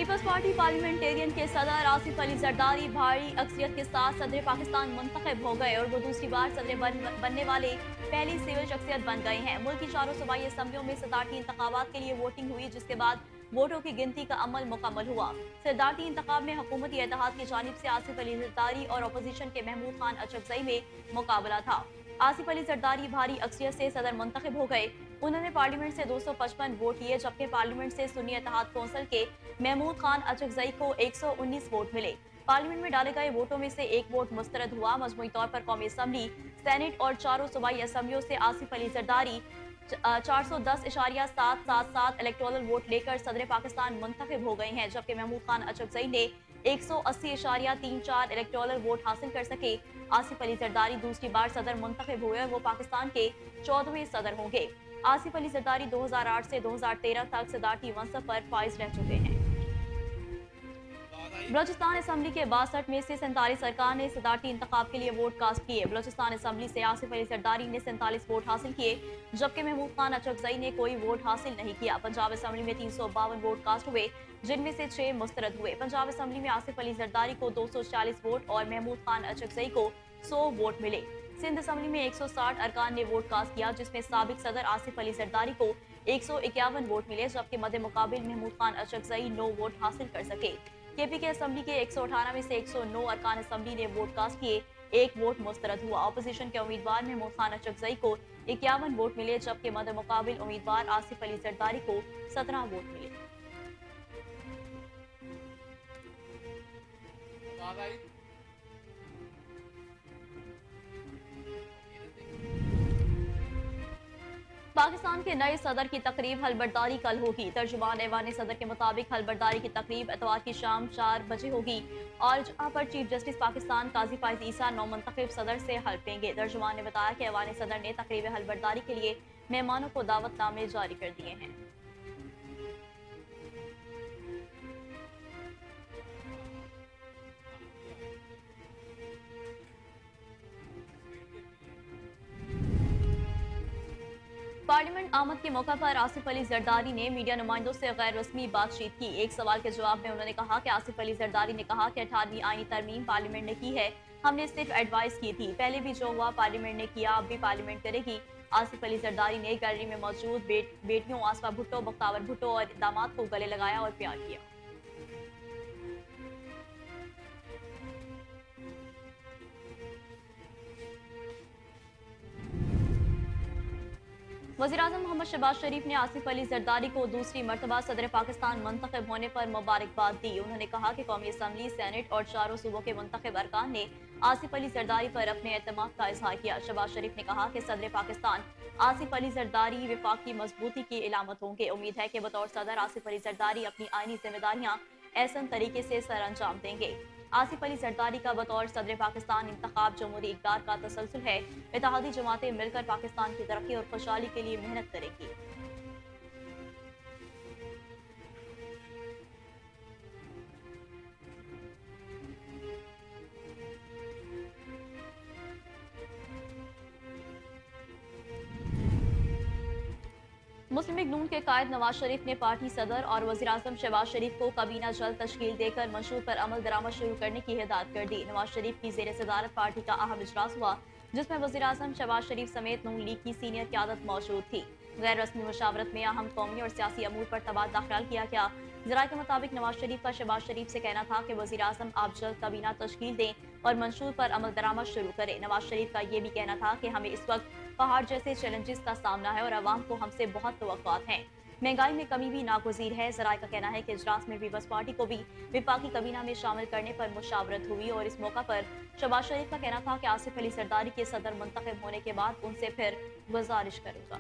Peoples party parliamentarian के सदर आसिफ अली जरदारी भारी अक्सरियत के साथ सदर पाकिस्तान मुंतखब हो गए और वो दूसरी बार सदर बनने वाले पहली सिविल शख्सियत बन गए हैं। मुल्क की चारों सूबाई असम्बलियों में सदारती इंतखाबात के लिए वोटिंग हुई, जिसके बाद वोटों की गिनती का अमल मुकम्मल हुआ। सदारती इंतखाब में हुकूमती इत्तेहाद की जानिब से आसिफ अली जरदारी और अपोजिशन के महमूद खान अचकजई में मुकाबला था। आसिफ अली जरदारी भारी अक्सरियत से सदर मुंतखब हो गए। उन्होंने पार्लियामेंट से 255 वोट लिए, जबकि पार्लियामेंट से सुन्नी इत्तेहाद कौंसिल के महमूद खान अचकजई को 119 वोट मिले। पार्लियामेंट में डाले गए वोटों में से एक वोट मुस्तरद हुआ। मजमूई तौर पर कौमी असम्बली, सेनेट और चारों सूबाई असम्बलियों से आसिफ अली जरदारी 410.777 इलेक्टोरल वोट लेकर सदर पाकिस्तान मुंतखब हो गए हैं, जबकि महमूद खान अचकजई ने 180.34 इलेक्टोरल वोट हासिल कर सके। आसिफ अली जरदारी दूसरी बार सदर मुंतखब हुए और वो पाकिस्तान के 14वें सदर होंगे। आसिफ अली जरदारी 2008 से 2013 तक सदारती मनसब पर फाइज रह चुके हैं। बलोचिस्तान असम्बली के 62 में से 47 अरकान ने सदारती इंतखाब के लिए वोट कास्ट किए। बलोचिस्तान असम्बली से आसिफ अली जरदारी ने 47 वोट हासिल किए, जबकि महमूद खान अचकजई ने कोई वोट हासिल नहीं किया। पंजाब असम्बली में 352 वोट कास्ट हुए, जिनमें से 6 मुस्तरद हुए। पंजाब असम्बली में आसिफ अली जरदारी को 240 वोट और महमूद खान अचकजई को 100 वोट मिले। सिंध असम्बली में 160 अरकान ने वोट कास्ट किया, जिसमें साबिक सदर आसिफ अली जरदारी को 151 वोट मिले, जबकि मद्दे मुकाबिल महमूद खान अचकजई 9 वोट हासिल कर सके। केपी के असम्बली के 118 में से 109 अरकान असम्बली ने वोट कास्ट किए, एक वोट मुस्तरद हुआ। अपोजिशन के उम्मीदवार महमूद खान अचकजई को 51 वोट मिले, जबकि मद्दे मुकाबिल उम्मीदवार आसिफ अली जरदारी को 17 वोट मिले। पाकिस्तान के नए सदर की तकरीब हलबरदारी कल होगी। तर्जुमान ऐवान सदर के मुताबिक हलबरदारी की तकरीब एतवार की शाम 4 बजे होगी और जहां पर चीफ जस्टिस पाकिस्तान काजी फाइज ईसा नौमुंतखब सदर से हल्फ लेंगे। तर्जुमान ने बताया कि ऐवान सदर ने तकरीब हलबरदारी के लिए मेहमानों को दावतनामे जारी कर दिए हैं। पार्लियामेंट आमद के मौका पर आसिफ अली जरदारी ने मीडिया नुमाइंदों से गैर रस्मी बातचीत की। एक सवाल के जवाब में उन्होंने कहा कि आसिफ अली जरदारी ने कहा कि 18वीं आईनी तरमीम पार्लियामेंट ने की है, हमने सिर्फ एडवाइस की थी। पहले भी जो हुआ पार्लियामेंट ने किया, अब भी पार्लियामेंट करेगी। आसिफ अली जरदारी ने गैलरी में मौजूद बेटियों आसफा भुट्टो, बख्तावर भुट्टो और दामाद को गले लगाया और प्यार किया। वज़ीर-ए-आज़म मोहम्मद शहबाज शरीफ ने आसिफ अली जरदारी को दूसरी मरतबा सदर पाकिस्तान मुंतखब होने पर मुबारकबाद दी। उन्होंने कहा कि कौमी असम्बली, सेनेट और चारों सूबों के मुंतखब अरकान ने आसिफ अली जरदारी पर अपने एतमाद का इजहार किया। शहबाज शरीफ ने कहा कि सदर पाकिस्तान आसिफ अली जरदारी विफाक की मजबूती की इलामत होंगे। उम्मीद है कि बतौर सदर आसिफ अली जरदारी अपनी आईनी जिम्मेदारियां एहसन तरीके से सर अंजाम देंगे। आसिफ अली जरदारी का बतौर सदर पाकिस्तान इंतखाब जमहूरी इक़्तिदार का तसलसल है। इत्तेहादी जमातें मिलकर पाकिस्तान की तरक्की और खुशहाली के लिए मेहनत करेंगी। मुस्लिम लीग नून के कायद नवाज शरीफ ने पार्टी सदर और वज़ीर-ए-आज़म शहबाज शरीफ को काबीना जल्द तश्कील देकर मंशूर पर अमल दरामद शुरू करने की हिदायत कर दी। नवाज शरीफ की ज़ेर सदारत पार्टी का अहम इजलास हुआ, जिसमें वज़ीर-ए-आज़म शहबाज शरीफ समेत नून लीग की सीनियर क़यादत मौजूद थी। गैर रस्मी मुशावरत में अहम कौमी और सियासी अमूर पर तबादला ख्याल किया गया। ज़राए के मुताबिक नवाज शरीफ का शहबाज शरीफ से कहना था कि वज़ीर-ए-आज़म आप जल्द काबीना तश्कील दें और मंशूर पर अमल दरामद शुरू करें। नवाज शरीफ का ये भी कहना था कि हमें इस वक्त पहाड़ जैसे चैलेंजेस का सामना है और अवाम को हमसे बहुत तवक्कुआत हैं। महंगाई में कमी भी नागुज़ीर है। ज़राए का कहना है कि इजलास में पीपल्स पार्टी को भी विफाकी काबीना में शामिल करने पर मुशावरत हुई और इस मौका पर शहबाज शरीफ का कहना था कि आसिफ अली जरदारी के सदर मुंतखब होने के बाद उनसे फिर गुजारिश करूंगा।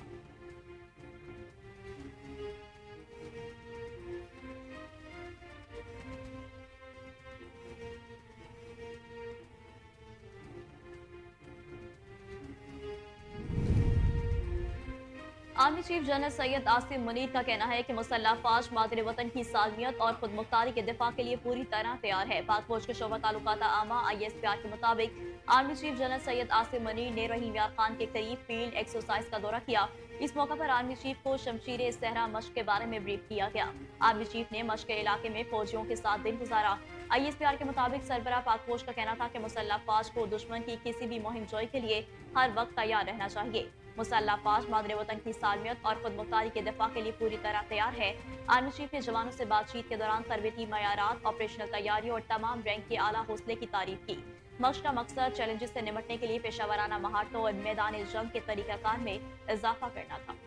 Army chief general Syed Asim Munir का कहना है कि मुसल्लह फौज मादरे वतन की सालमियत और खुद मुख्तारी के दिफा के लिए पूरी तरह तैयार है। पाक फौज के शोबा ताल्लुकात आमा ISPR के मुताबिक army chief general Syed Asim Munir ने रहीम यार खान के करीब फील्ड एक्सरसाइज का दौरा किया। इस मौका पर आर्मी चीफ को शमशीर सहरा मश्क के बारे में ब्रीफ किया गया। आर्मी चीफ ने मश्क के इलाके में फौजियों के साथ दिन गुजारा। ISPR के मुताबिक सरबराह पाकफौज का कहना था कि मुसल्लह फौज को दुश्मन की किसी भी मुहिम जोई के लिए हर वक्त तैयार रहना चाहिए। मुसल्लह फौज मादरे वतन की सालमियत और खुद मुख्तारी के दिफा के लिए पूरी तरह तैयार है। आर्मी चीफ ने जवानों से बातचीत के दौरान तरबेती मयारात, ऑपरेशनल तैयारी और तमाम रैंक के आला हौसले की तारीफ की। मश्क का मकसद चैलेंजेस से निपटने के लिए पेशावराना महारतों और मैदान जंग के तरीकाकार में इजाफा करना था।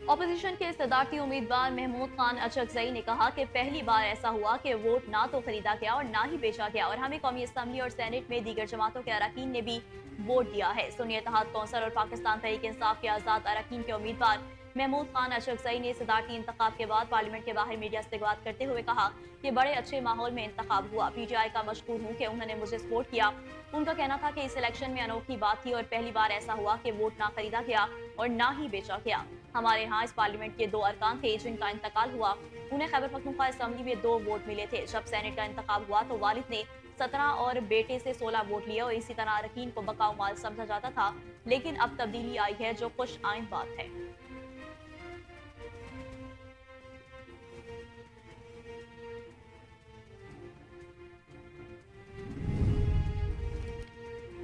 ऑपोजिशन के सदारती उम्मीदवार महमूद खान अचकजई ने कहा कि पहली बार ऐसा हुआ कि वोट ना तो खरीदा गया और ना ही बेचा गया और हमें कौमी असम्बली और सेनेट में दीगर जमातों के अरकान ने भी वोट दिया है। सुन्नी इत्तेहाद कौंसिल और पाकिस्तान तहरीक इंसाफ के आजाद अरकान के उम्मीदवार महमूद खान अचकजई ने सदारती इंतखाब के बाद पार्लियामेंट के बाहर मीडिया से बात करते हुए कहा कि बड़े अच्छे माहौल में इंतखाब हुआ। PTI का मशकूर हूँ कि उन्होंने मुझे सपोर्ट किया। उनका कहना था कि इस इलेक्शन में अनोखी बात थी और पहली बार ऐसा हुआ कि वोट ना खरीदा गया और ना ही बेचा गया। हमारे यहाँ इस पार्लियामेंट के 2 अरकान थे जिनका इंतकाल हुआ। उन्हें खैबर पख्तूनख्वा असेंबली में 2 वोट मिले थे। जब सेनेट का इंतखाब हुआ तो वालिद ने 17 और बेटे से 16 वोट लिए और इसी तरह अरकान को बकाऊ माल समझा जाता था, लेकिन अब तब्दीली आई है जो खुश आइंद बात है।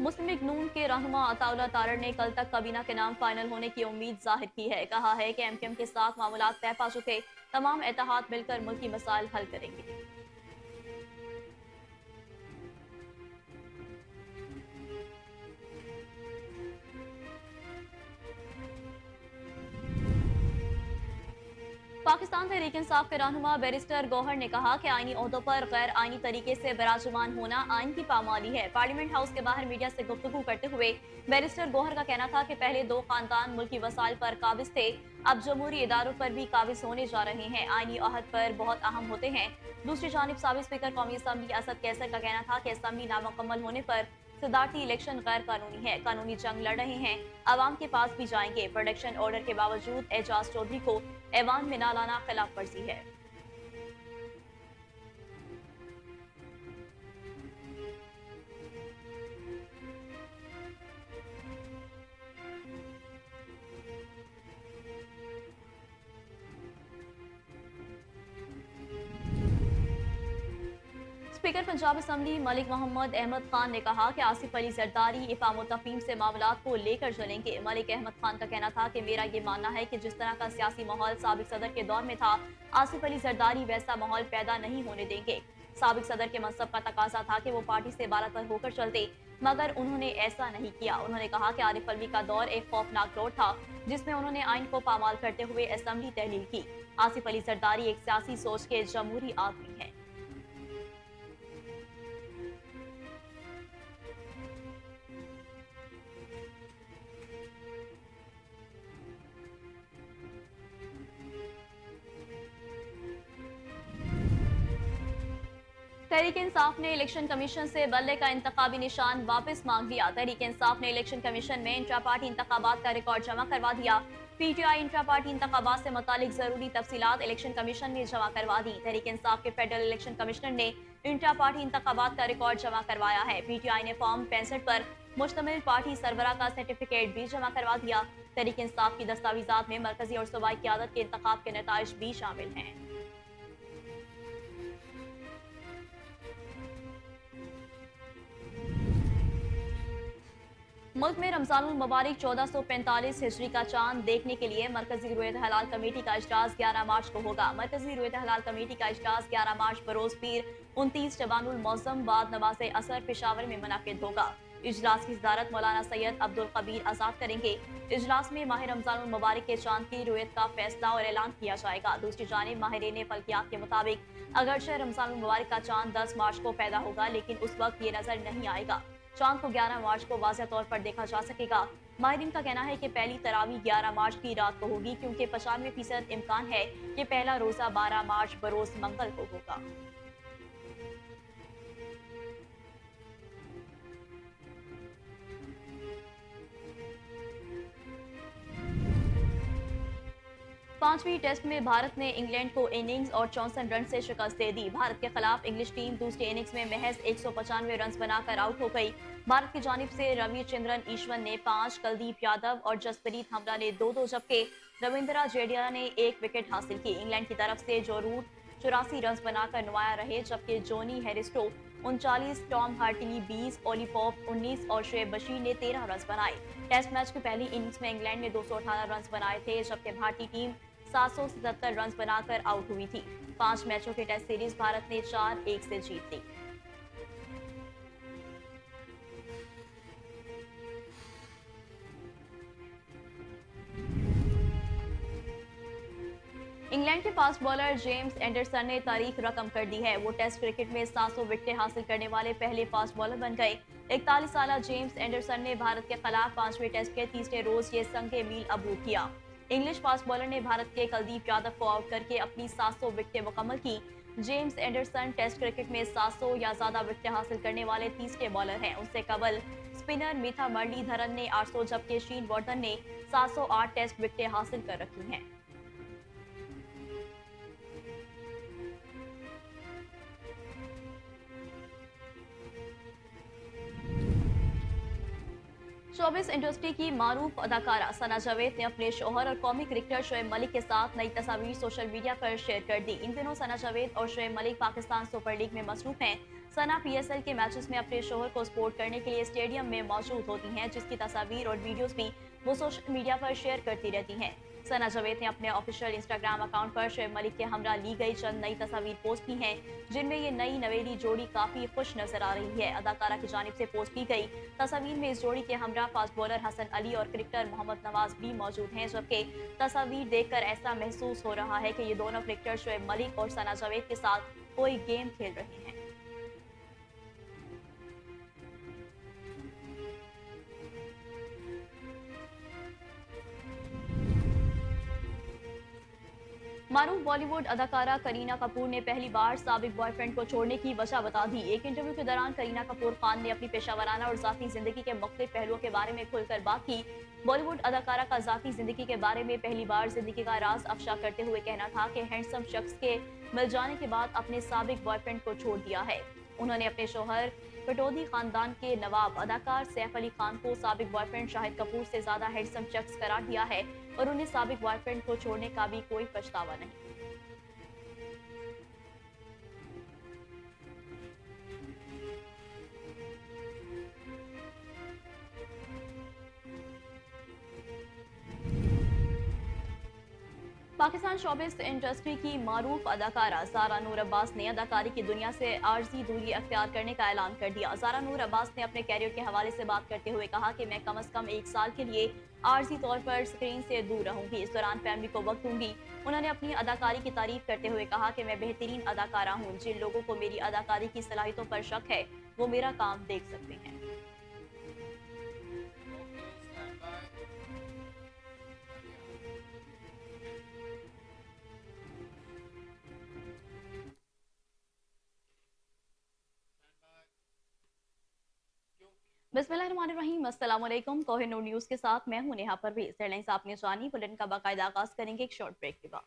मुस्लिम लीग नून के रहनुमा अताउल्लाह तारड़ ने कल तक काबीना के नाम फाइनल होने की उम्मीद जाहिर की है। कहा है कि MQM के साथ मामलात तय पा चुके, तमाम इत्तेहाद मिलकर मुल्की मसाइल हल करेंगे। पाकिस्तान तहरीक इंसाफ के रहनुमा बैरिस्टर गौहर ने कहा कि आईनी ओहदों पर गैर आईनी तरीके से बराजमान होना आइन की पामाली है। पार्लियामेंट हाउस के बाहर मीडिया से गुफ्तगू करते हुए बैरिस्टर गौहर का कहना था कि पहले 2 खानदान मुल्की वसाइल पर काबिज थे, अब जमहूरी इदारों पर भी काबिज होने जा रहे हैं। आईनी अहद पर बहुत अहम होते हैं। दूसरी जानिब साबिक स्पीकर कौमी असम्बली असद कैसर का कहना था कि असम्बली नामुकम्मल होने पर सदारती इलेक्शन गैर कानूनी है, कानूनी जंग लड़ रहे हैं, अवाम के पास भी जाएंगे। प्रोटेक्शन ऑर्डर के बावजूद एजाज चौधरी को ऐवान में ना लाना खिलाफ वर्जी है। स्पीकर पंजाब असम्बली मलिक मोहम्मद अहमद खान ने कहा कि आसिफ अली जरदारी इफाम व तफहीम से मामलात को लेकर चलेंगे। मलिक अहमद खान का कहना था कि मेरा ये मानना है कि जिस तरह का सियासी माहौल साबिक सदर के दौर में था, आसिफ अली जरदारी वैसा माहौल पैदा नहीं होने देंगे। साबिक सदर के मनसब का तकाजा था कि वो पार्टी से बालातर होकर चलते, मगर उन्होंने ऐसा नहीं किया। उन्होंने कहा कि आरिफ अलवी का दौर एक खौफनाक दौर था जिसमें उन्होंने आइन को पामाल करते हुए असम्बली तहलील की। आसिफ अली जरदारी एक सियासी सोच के जमहूरी आदमी है। तहरीक इंसाफ ने इलेक्शन कमीशन से बल्ले का इंतखाबी निशान वापस मांग लिया। तहरीक इंसाफ ने इलेक्शन कमीशन में इंट्रा पार्टी इंतखाबात का रिकॉर्ड जमा करवा दिया। PTI इंट्रा पार्टी इंतखाबात से मुतालिक जरूरी तफसीलात इलेक्शन कमीशन में जमा करवा दी। तहरीक इंसाफ के फेडरल इलेक्शन कमिश्नर ने इंट्रा पार्टी इंतखाबात का रिकॉर्ड जमा करवाया है। PTI ने फॉर्म 65 पर मुश्तमिल पार्टी सरबराह का सर्टिफिकेट भी जमा करवा दिया। तहरीक इंसाफ की दस्तावेजात में मरकजी और सूबाई क़यादत के इंतखाब के नताइज भी शामिल हैं। मुल्क में रमजानुल मुबारक 1445 हिजरी का चांद देखने के लिए मरकजी रुयत हलाल कमेटी का इजलास 11 मार्च को होगा। मरकजी रुयत हलाल कमेटी का इजलास 11 मार्च बरोज पीर 29 शबानुल मौसम बाद नमाज असर पेशावर में मुनाकिद होगा। इजलास की सदारत मौलाना सैयद अब्दुल कबीर आजाद करेंगे। इजलास में माह रमजानुल मुबारक के चांद की रुयत का फैसला और ऐलान किया जाएगा। दूसरी जानिब माहिरीन फल्कियात के मुताबिक अगरचे रमजानुल मुबारक का चांद 10 मार्च को पैदा होगा, लेकिन उस वक्त ये नजर नहीं आएगा। चांद को 11 मार्च को वाज़ेह तौर पर देखा जा सकेगा। माहिरीन का कहना है कि पहली तरावी 11 मार्च की रात को होगी, क्योंकि 95% इम्कान है कि पहला रोजा 12 मार्च बरोज मंगल को होगा। पांचवीं टेस्ट में भारत ने इंग्लैंड को इनिंग्स और 64 रन से शिकस्त दे दी। भारत के खिलाफ इंग्लिश टीम दूसरी इनिंग्स में महज 195 रन बनाकर आउट हो गई। भारत की जानिब से रविचंद्रन ईश्वर ने 5, कुलदीप यादव और जसप्रीत हमला ने 2-2, जबकि रविंद्रा जडेजा ने 1 विकेट हासिल की। इंग्लैंड की तरफ से जो रूट 84 रन बनाकर नुमाया रहे, जबकि जोनी हेरिस्टो 39, टॉम हार्टिली 20, ओली पॉप 19 और शुएब बशीर ने 13 रन बनाए। टेस्ट मैच की पहली इनिंग्स में इंग्लैंड ने 218 रन बनाए थे, जबकि भारतीय टीम 777 रन बनाकर आउट हुई थी। 5 मैचों की टेस्ट सीरीज भारत ने 4-1 से जीत ली। इंग्लैंड के फास्ट बॉलर जेम्स एंडरसन ने तारीख रकम कर दी है। वो टेस्ट क्रिकेट में 700 विकेटें हासिल करने वाले पहले फास्ट बॉलर बन गए। 41 साल जेम्स एंडरसन ने भारत के खिलाफ 5वें टेस्ट के तीसरे रोज ये संगे मील अबूर किया। इंग्लिश फास्ट बॉलर ने भारत के कुलदीप यादव को आउट करके अपनी 700 विकेटें मुकम्मल की। जेम्स एंडरसन टेस्ट क्रिकेट में 700 या ज्यादा विकेटें हासिल करने वाले तीसरे बॉलर हैं। उससे कबल स्पिनर मीथा मुरलीधरन ने 800, जबकि शेन वॉर्टन ने 708 टेस्ट विकेटें हासिल कर रखी हैं। शोबिस इंडस्ट्री की मारूफ अदाकारा सना जावेद ने अपने शौहर और कौमी क्रिकेटर शुएब मलिक के साथ नई तस्वीर सोशल मीडिया पर शेयर कर दी। इन दिनों सना जावेद और शुएब मलिक पाकिस्तान सुपर लीग में मसरूफ हैं। सना पीएसएल के मैचेस में अपने शौहर को सपोर्ट करने के लिए स्टेडियम में मौजूद होती हैं, जिसकी तस्वीर और वीडियोस भी वो सोशल मीडिया पर शेयर करती रहती हैं। सना जावेद ने अपने ऑफिशियल इंस्टाग्राम अकाउंट पर शुएब मलिक के हमरा ली गई चंद नई तस्वीर पोस्ट की हैं, जिनमें ये नई नवेली जोड़ी काफी खुश नजर आ रही है। अदाकारा की जानिब से पोस्ट की गई तस्वीर में इस जोड़ी के हमरा फास्ट बॉलर हसन अली और क्रिकेटर मोहम्मद नवाज भी मौजूद हैं, जबकि तस्वीर देखकर ऐसा महसूस हो रहा है कि ये दोनों क्रिकेटर शुएब मलिक और सना जावेद के साथ कोई गेम खेल रहे हैं। मारूफ बॉलीवुड अदाकारा करीना कपूर ने पहली बार साबिक बॉयफ्रेंड को छोड़ने की वजह बता दी। एक इंटरव्यू के दौरान करीना कपूर खान ने अपनी पेशावराना और जाती जिंदगी के मुख्तलिफ पहलुओं के बारे में खुलकर बात की। बॉलीवुड अदाकारा का जाती जिंदगी के बारे में पहली बार जिंदगी का राज अफशा करते हुए कहना था कि हैंडसम शख्स के मिल जाने के बाद अपने साबिक बॉयफ्रेंड को छोड़ दिया है। उन्होंने अपने शौहर पटौदी खानदान के नवाब अदाकार सैफ अली खान को साबिक बॉयफ्रेंड शाहिद कपूर से ज्यादा हैंडसम शख्स करार दिया है और उन्हें साबिक बॉयफ्रेंड को छोड़ने का भी कोई पछतावा नहीं। पाकिस्तान शोबिस इंडस्ट्री की मारूफ अदाकारा ज़ारा नूर अब्बास ने अदाकारी की दुनिया से आर्जी दूरी अख्तियार करने का ऐलान कर दिया। ज़ारा नूर अब्बास ने अपने कैरियर के हवाले से बात करते हुए कहा कि मैं कम से कम 1 साल के लिए आर्जी तौर पर स्क्रीन से दूर रहूंगी। इस दौरान फैमिली को वक्त दूंगी। उन्होंने अपनी अदाकारी की तारीफ करते हुए कहा कि मैं बेहतरीन अदाकारा हूँ। जिन लोगों को मेरी अदाकारी की सलाहियतों पर शक है, वो मेरा काम देख सकते हैं। बिस्मिल्लाहिर्रहमानिर्रहीम, अस्सलाम वालेकुम। कोहिनूर न्यूज़ के साथ मैं हूं नेहा परवेज। हेडलाइंस आपने जानी, बुलेटिन का बाकायदा आगाज करेंगे एक शॉर्ट ब्रेक के बाद।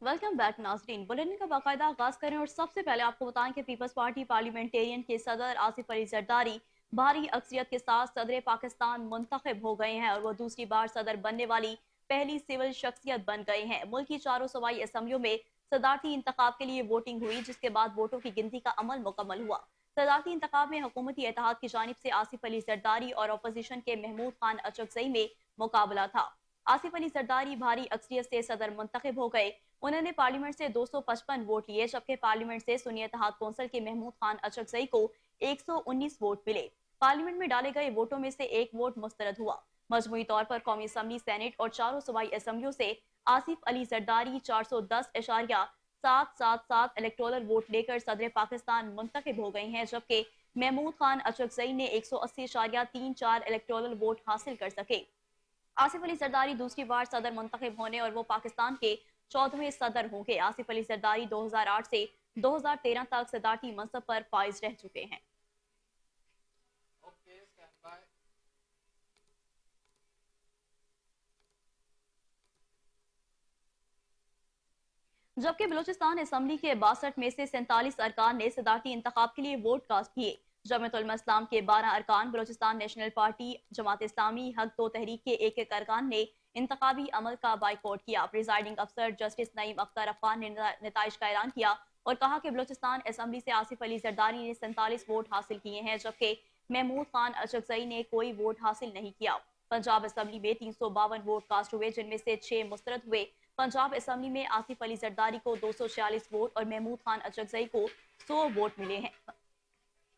वेलकम बैक नाजरीन, बुलेटिन का बाकायदा आगाज करें और सबसे पहले आपको बताएं कि पीपल्स पार्टी पार्लियामेंटेरियन के सदर आसिफ अली जरदारी भारी अक्सरियत के साथ सदर पाकिस्तान मुंतखब हो गए हैं और वो दूसरी बार सदर बनने वाली पहली सिविल शख्सियत बन गए हैं। मुल्क की चारों सूबाई असम्बलियों में सदारती इंतखाब के लिए वोटिंग हुई, जिसके बाद वोटों की गिनती का अमल मुकम्मल हुआ। सदारती इंतखाब में हुकूमती इत्तेहाद की जानिब से आसिफ अली जरदारी और अपोजिशन के महमूद खान अचकजई में मुकाबला था। आसिफ अली जरदारी भारी अक्सरियत से सदर मुंतखब हो गए। उन्होंने पार्लियामेंट से 255 वोट लिए, जबकि पार्लियामेंट से सुन्नी इत्तेहाद कौंसिल के महमूद खान अचकजई को 119 वोट मिले। पार्लियामेंट में डाले गए वोटों में से एक वोट मुस्तरद हुआ। मजमूई तौर पर कौमी असम्बली, सेनेट और चारों सूबाई असम्बलियों से आसिफ अली जरदारी 410.777 इलेक्टोरल वोट लेकर सदर पाकिस्तान मुंतखब हो गए हैं, जबकि महमूद खान अचकजई ने 180.34 इलेक्टोरल वोट हासिल कर सके। आसिफ अली जरदारी दूसरी बार सदर मुंतखब होने और वो पाकिस्तान के 14वें सदर होंगे। आसिफ अली जरदारी 2008 से 2013 तक सदारती मनसब पर फाइज रह चुके हैं। जबकि बलूचिस्तान असम्बली के 62 में से 47 अरकान ने सदारती इंतखाब के लिए वोट कास्ट किए। जमात उलमा इस्लाम के 12 अरकान, बलूचिस्तान नेशनल पार्टी, जमात इस्लामी, हक दो तहरीक के एक अरकान ने इंतखाबी अमल का बाइकआउट किया। प्रिजाइडिंग अफसर जस्टिस नईम अख्तर अफान ने नताइज का ऐलान किया और कहा कि बलूचिस्तान असम्बली से आसिफ अली जरदारी ने 47 वोट हासिल किए हैं, जबकि महमूद खान अचकजई ने कोई वोट हासिल नहीं किया। पंजाब असम्बली में 352 वोट कास्ट हुए, जिनमें से 6 मुस्तरद हुए। पंजाब असम्बली में आसिफ अली जरदारी को 246 वोट और महमूद खान अचकजई को 100 वोट मिले हैं।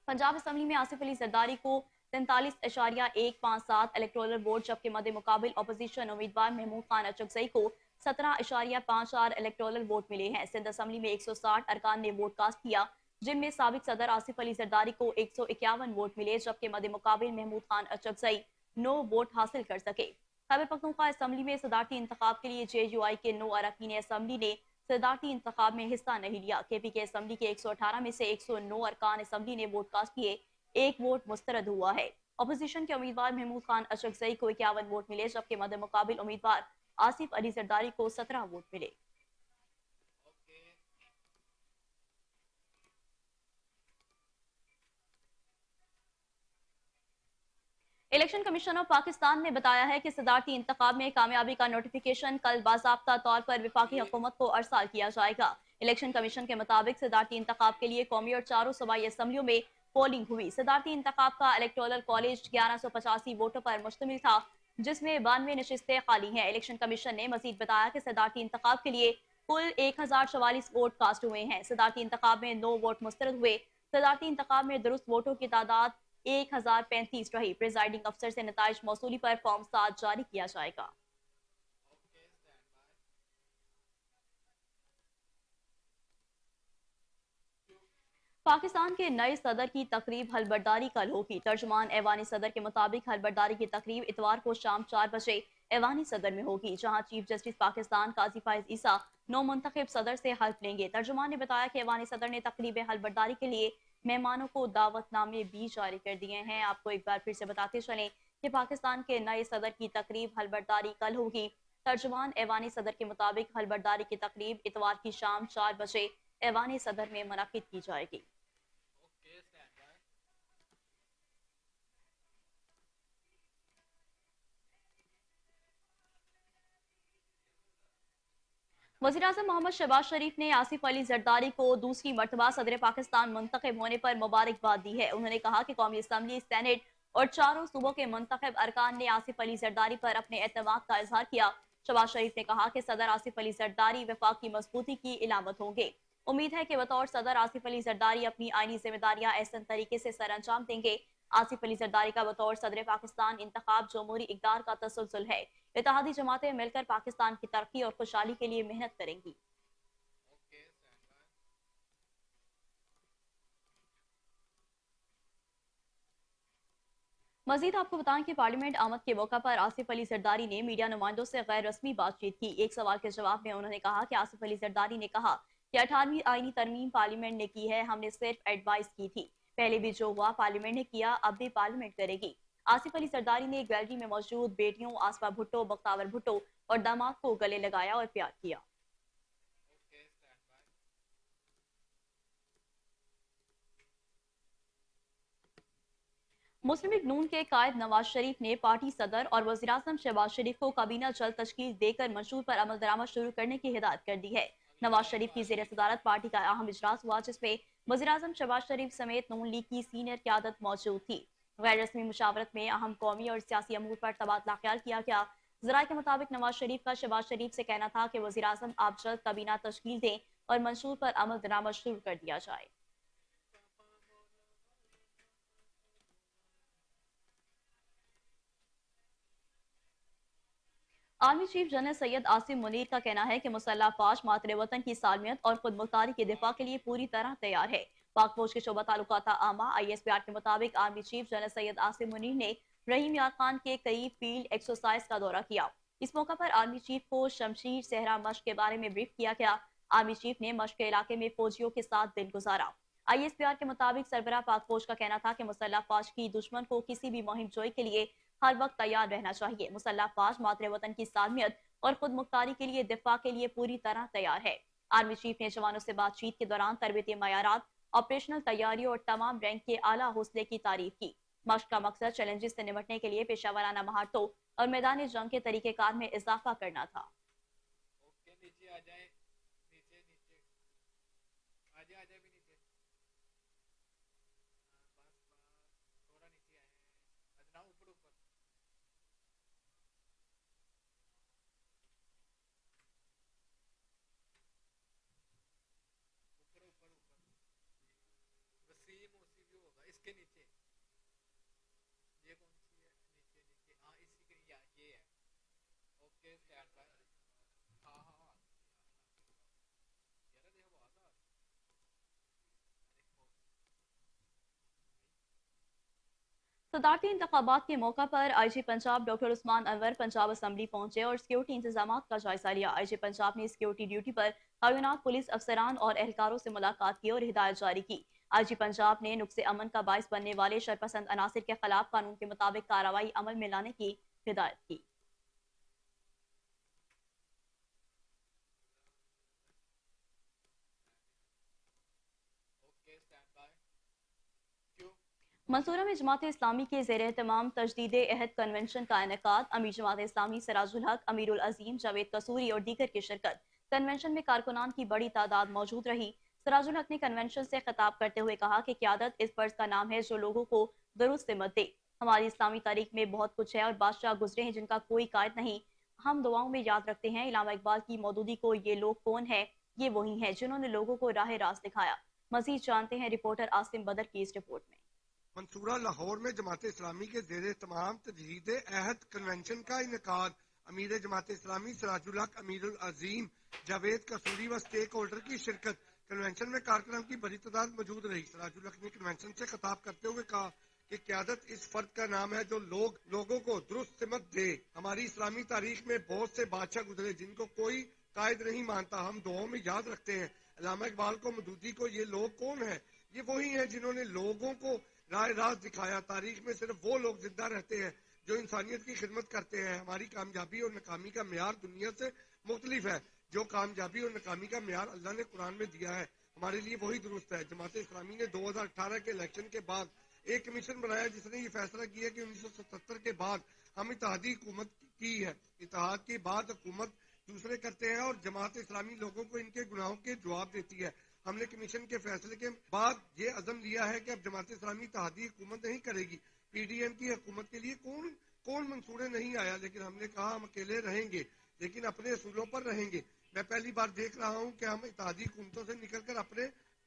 पंजाब असम्बली में आसिफ अली जरदारी को 43.157 इलेक्टोरल वोट, जबकि मद मुकाबिल अपोजिशन उम्मीदवार महमूद खान अचकजई को 17.54 इलेक्टोरल वोट मिले हैं। सिंध असम्बली में 160 अरकान ने वोट कास्ट किया, जिनमें साबिक सदर आसिफ अली जरदारी को 151 वोट मिले, जबकि मद मुकाबिल महमूद खान अचकजई 9 वोट हासिल कर सके। खैबर पख्तूनख्वा असम्बली में सदारती इंतखाब के लिए JUI के 9 अरकान असम्बली ने सदारती इंतखाब में हिस्सा नहीं लिया। KPK असम्बली के 118 में से 109 अरकान असम्बली ने वोट कास्ट किए, एक वोट मुस्तरद हुआ है। अपोजिशन के उम्मीदवार महमूद खान अशरफजई को 51 वोट मिले, जबकि मद मुकाबिल उम्मीदवार आसिफ अली जरदारी को 17 वोट मिले। इलेक्शन कमीशन ऑफ पाकिस्तान ने बताया है कि सदारती इंतखाब में कामयाबी का नोटिफिकेशन कल बाज़ाब्ता तौर पर विफाकी हुकूमत को अरसाल किया जाएगा। इलेक्शन कमीशन के मुताबिक सदारती इंतखाब के लिए कौमी और चारों सूबाई असम्बलियों में पोलिंग हुई। सदारती इंतखाब का इलेक्टोरल कॉलेज 1185 वोटों पर मुश्तमिल था, जिसमें 92 नशिस्तें खाली हैं। इलेक्शन कमीशन ने मजीद बताया कि सदारती इंतखाब के लिए कुल 1044 वोट कास्ट हुए हैं। सदारती इंतखाब में 9 वोट मुस्तरद हुए। सदारती इंतखाब में दुरुस्त वोटों की तादाद 1035 रही। प्रिजाइडिंग अफसर से नताइज मौसूली पर फॉर्म 7 जारी किया जाएगा। पाकिस्तान के नए सदर की तकरीब हलबरदारी कल होगी। तर्जुमान ऐवानी सदर के मुताबिक हलबरदारी की तकरीब इतवार को शाम 4 बजे ऐवानी सदर में होगी, जहां चीफ जस्टिस पाकिस्तान काजी फाइज ईसा नौ मुंतखब सदर से हल्फ लेंगे। तर्जुमान ने बताया कि ऐवानी सदर ने तकरीब हलबरदारी के लिए मेहमानों को दावतनामे भी जारी कर दिए हैं। आपको एक बार फिर से बताते चलें कि पाकिस्तान के नए सदर की तकरीब हलबरदारी कल होगी। तर्जुमान ऐवानी सदर के मुताबिक हलबरदारी की तकरीब इतवार की शाम 4 बजे ऐवानी सदर में मुनक्किद की जाएगी। वज़ीर-ए-आज़म मोहम्मद शहबाज शरीफ ने आसिफ अली जरदारी को दूसरी मरतबा सदर पाकिस्तान मुंतखब होने पर मुबारकबाद दी है। उन्होंने कहा कि कौमी असम्बली, सेनेट और चारों सूबों के मुंतखब अरकान ने आसिफ अली जरदारी पर अपने एतमाद का इजहार किया। शहबाज शरीफ ने कहा कि सदर आसिफ अली जरदारी वफाक की मजबूती की इलामत होंगे। उम्मीद है कि बतौर सदर आसिफ अली जरदारी अपनी आईनी जिम्मेदारियां एहसन तरीके से सर अंजाम देंगे। आसिफ अली जरदारी का बतौर सदर पाकिस्तान इंतखाब जमहूरी इक़दार का तसलसल है। इत्तेहादी जमातें मिलकर पाकिस्तान की तरक्की और खुशहाली के लिए मेहनत करेंगी। मजीद आपको बताएं कि पार्लियामेंट आमद के मौका पर आसिफ अली जरदारी ने मीडिया नुमाइंदों से गैर रस्मी बातचीत की। एक सवाल के जवाब में उन्होंने कहा कि आसिफ अली जरदारी ने कहा कि 18वीं आईनी तरमीम पार्लियामेंट ने की है, हमने सिर्फ एडवाइस की थी। पहले भी जो हुआ पार्लियामेंट ने किया, अब भी पार्लियामेंट करेगी। आसिफ अली जरदारी ने गैलरी में मौजूद बेटियों आसफा भुट्टो, बख्तावर भुट्टो और दामाद को गले लगाया और प्यार किया। मुस्लिम लीग नून के कायद नवाज शरीफ ने पार्टी सदर और वज़ीर-ए-आज़म शहबाज शरीफ को काबीना जल्द तश्कील देकर मंशूर पर अमल दरामद शुरू करने की हिदायत कर दी है। नवाज शरीफ की ज़ेर सदारत पार्टी का अहम इजलास हुआ, जिसमें वज़ीर-ए-आज़म शहबाज शरीफ समेत नून लीग की सीनियर क़यादत मौजूद थी। गैर रस्मी मुशावरत में अहम कौमी और सियासी अमूर पर तबादला ख्याल किया गया। जराये के मुताबिक नवाज शरीफ का शहबाज शरीफ से कहना था कि वज़ीर-ए-आज़म आप जल्द काबीना तश्कील दें और मंशूर पर अमल दरामद शुरू कर दिया जाए। Army chief general Syed Asim Munir का कहना है कि मुसल्लह फौज मातरे वतन की सालमियत और खुद मुख्तारी के दिफा के लिए पूरी तरह तैयार है। पाक फौज के शोबा ताल्लुकात आमा ISPR के मुताबिक army chief general Syed Asim Munir ने रहीम यार खान के करीब फील्ड एक्सरसाइज का दौरा किया। इस मौका पर आर्मी चीफ को शमशीर सहरा मश्क के बारे में ब्रीफ किया गया। आर्मी चीफ ने मश्क के इलाके में फौजियों के साथ दिन गुजारा। ISPR के मुताबिक सरबराह पाक फौज का कहना था कि मुसल्लह फौज की दुश्मन को किसी भी मुहिम जोई के लिए हर वक्त तैयार रहना चाहिए। मुसल्लह फौज मातरे वतन की सालमियत और खुद मुख्तारी के लिए दिफा के लिए पूरी तरह तैयार है। आर्मी चीफ ने जवानों से बातचीत के दौरान तरबियती मयारात, ऑपरेशनल तैयारियों और तमाम रैंक के आला हौसले की तारीफ की। मश्क का मकसद चैलेंजेस से निपटने के लिए पेशावराना महारतों और मैदानी जंग के तरीकेकार में इजाफा करना था। ओके, नीचे आ जाए, नीचे नीचे आ जाए, भी नीचे। बस थोड़ा नीचे आए, अदना ऊपर ऊपर। ऊपर ऊपर ऊपर वसीम उसी भी होगा इसके नीचे। ये कौन सी है? नीचे नीचे, हाँ इसी के ये है। Okay, stand bye. हाँ हाँ हाँ, यार देखो बहुत आ सदारती इंतखाबात के मौका पर IG Punjab doctor Usman Anwar Punjab assembly पहुंचे और सिक्योरिटी इंतजाम का जायजा लिया। IG पंजाब ने सिक्योरिटी ड्यूटी पर तैनात पुलिस अफसरान और एहलकारों से मुलाकात की और हिदायत जारी की। IG पंजाब ने नुक्से अमन का बायस बनने वाले शरपसंद अनासिर के खिलाफ कानून के मुताबिक कार्रवाई अमल में लाने की हिदायत की। Okay, stand bye. क्यों? मंसूरा में जमात इस्लामी के ज़ेर एहतमाम तजदीद अहद कन्वेंशन का इनेकाद। अमीर जमात इस्लामी सिराजुल हक, अमीरुल अजीम, जावेद कसूरी और दीगर की शिरकत। कन्वेंशन में कारकुनान की बड़ी तादाद मौजूद रही। सिराजुल हक ने कन्वेंशन से खिताब करते हुए कहा कि क़यादत इस फर्ज का नाम है जो लोगों को दुरुस्त मत दे। हमारी इस्लामी तारीख में बहुत कुछ है और बादशाह गुजरे हैं जिनका कोई कायद नहीं। हम दुआओं में याद रखते हैं इलामा इकबाल की मौजूदगी को। ये लोग कौन है? ये वही हैं जिन्होंने लोगों को राह रास्त दिखाया। मजीद जानते हैं रिपोर्टर आसिम बदर की इस रिपोर्ट में। मंसूरा लाहौर में जमात इस्लामी के जेर तमाम तजदीद अहद कन्वेंशन का इनेकाद। अमीर जमात इस्लामी सिराजुल हक, अमीरुल अजीम, जावेद कसूरी व स्टेक होल्डर की शिरकत। कन्वेंशन में कारकुनान की बड़ी तादाद मौजूद रही। सिराजुल हक ने कन्वेंशन से खिताब करते हुए कहा कि क़यादत इस फर्द का नाम है जो लोगों को दुरुस्त सिमत दे। हमारी इस्लामी तारीख में बहुत से बादशाह गुजरे जिनको कोई कायद नहीं मानता। हम दुआओं में याद रखते हैं अल्लामा इकबाल को, मदूदी को। ये लोग कौन है? ये वही हैं जिन्होंने लोगों को राह रास्त दिखाया। तारीख में सिर्फ वो लोग जिंदा रहते हैं जो इंसानियत की खिदमत करते हैं। हमारी कामयाबी और नाकामी का मेयार दुनिया से मुख्तलिफ है। जो कामयाबी और नाकामी का मेयार अल्लाह ने कुरान में दिया है हमारे लिए वही दुरुस्त है। जमात इस्लामी ने 2018 के इलेक्शन के बाद एक कमीशन बनाया जिसने ये फैसला किया कि 1977 के बाद हम इत्तेहादी हुकूमत की है। इत्तेहाद के बाद हुकूमत दूसरे करते हैं और जमात इस्लामी लोगों को इनके गुनाहों के जवाब देती है। हमने कमीशन के फैसले के बाद ये अज़म लिया है कि अब जमात इस्लामी इत्तेहादी हुकूमत नहीं करेगी। PDM की हुकूमत के लिए कौन मंसूरे नहीं आया, लेकिन हमने कहा हम अकेले रहेंगे लेकिन अपने असूलों पर रहेंगे। मैं पहली बार देख रहा हूँ कि हम इत्तेहादी हुकूमतों से निकलकर अपने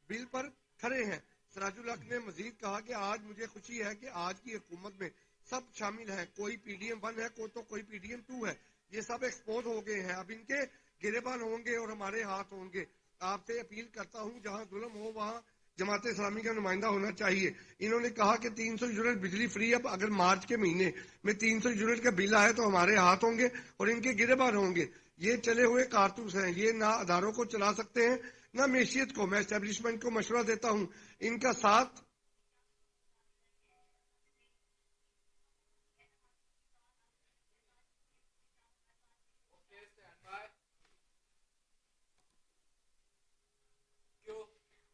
बिल पर खड़े हैं। सिराजुल हक ने मजीद कहा कि आज मुझे खुशी है कि आज की हुकूमत में सब शामिल हैं। कोई PDM 1 है, कोई PDM 2 है। ये सब एक्सपोज हो गए हैं। अब इनके गिरेबान होंगे और हमारे हाथ होंगे। आपसे अपील करता हूं जहां जुल्म हो वहां जमात इस्लामी का नुमाइंदा होना चाहिए। इन्होंने कहा कि 300 यूनिट बिजली फ्री। अब अगर मार्च के महीने में 300 यूनिट का बिल आए तो हमारे हाथ होंगे और इनके गिरेबान होंगे। ये चले हुए कारतूस हैं। ये ना अदारों को चला सकते हैं ना मैशियत को। मैं एस्टेब्लिशमेंट को मशवरा देता हूं इनका साथ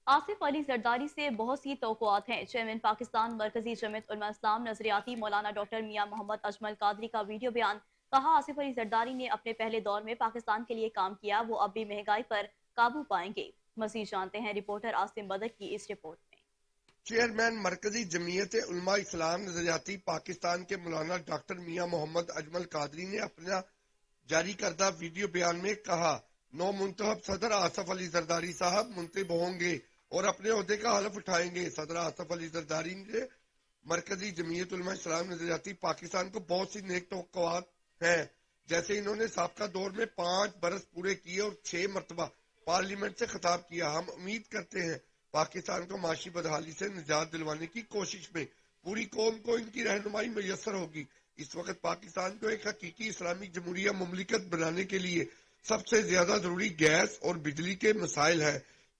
आसिफ अली जरदारी से बहुत सी तवक्कुआत हैं। चेयरमैन पाकिस्तान मरकजी जमीयत उलमा इस्लाम नजरियाती मौलाना डॉक्टर मियां मोहम्मद अजमल कादरी का वीडियो बयान। कहा, आसिफ अली जरदारी ने अपने पहले दौर में पाकिस्तान के लिए काम किया, वो अब भी महंगाई पर काबू पाएंगे। मजीद जानते हैं रिपोर्टर आसिम बदर की इस रिपोर्ट में। चेयरमैन मरकजी जमीयत उलमा इस्लाम नजरियाती पाकिस्तान के मौलाना डॉक्टर मियां मोहम्मद अजमल कादरी ने अपना जारी करदा वीडियो बयान में कहा, नौ मुंतखब सदर आसिफ अली जरदारी साहब मुंतब होंगे और अपने ओहदे का हलफ उठाएंगे। सदर आसिफ अली जरदारी ने मरकजी जमीयत उलमा इस्लाम नजरियाती पाकिस्तान को बहुत सी नेक तवक्कुआत हैं। जैसे इन्होंने साबका दौर में 5 बरस पूरे किए और 6 मरतबा पार्लियामेंट से खिताब किया। हम उम्मीद करते हैं पाकिस्तान को माशी बदहाली से निजात दिलवाने की कोशिश में पूरी कौम को इनकी रहनुमाई मैसर होगी। इस वक्त पाकिस्तान को एक हकीकी इस्लामी जमहूरिया मुमलिकत बनाने के लिए सबसे ज्यादा जरूरी गैस और बिजली के मसाइल है।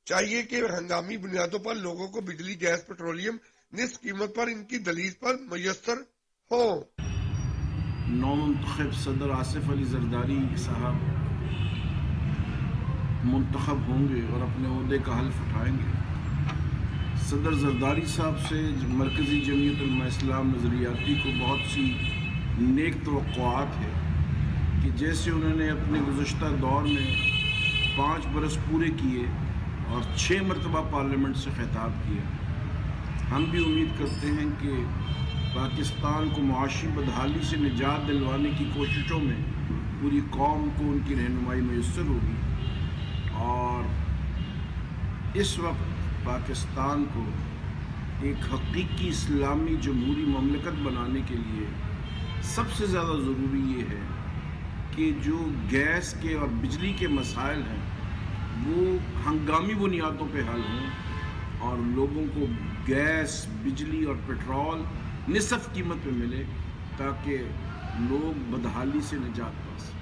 चाहिए कि हंगामी बुनियादों पर लोगों को बिजली, गैस, पेट्रोलियम निस्फ कीमत पर इनकी दलील पर मैसर हो। नौ मुंतखब सदर आसिफ अली जरदारी साहब मुंतखब होंगे और अपने ओहदे का हल्फ उठाएंगे। सदर जरदारी साहब से मरकज़ी जमीयत उलमा इस्लाम नज़रियाती को बहुत सी नेक तवक्कुआत है कि जैसे उन्होंने अपने गुज़श्ता दौर में 5 बरस पूरे किए और 6 मरतबा पार्लियामेंट से खिताब किया, हम भी उम्मीद करते हैं कि पाकिस्तान को मुआशी बदहाली से निजात दिलवाने की कोशिशों में पूरी कौम को उनकी रहनुमाई मैसर होगी और इस वक्त पाकिस्तान को एक हकीकी इस्लामी जमहूरी ममलकत बनाने के लिए सबसे ज़्यादा ज़रूरी ये है कि जो गैस के और बिजली के मसाइल हैं वो हंगामी बुनियादों पे हल हों और लोगों को गैस, बिजली और पेट्रोल निसफ कीमत पे मिले ताकि लोग बदहाली से निजात पा सकें।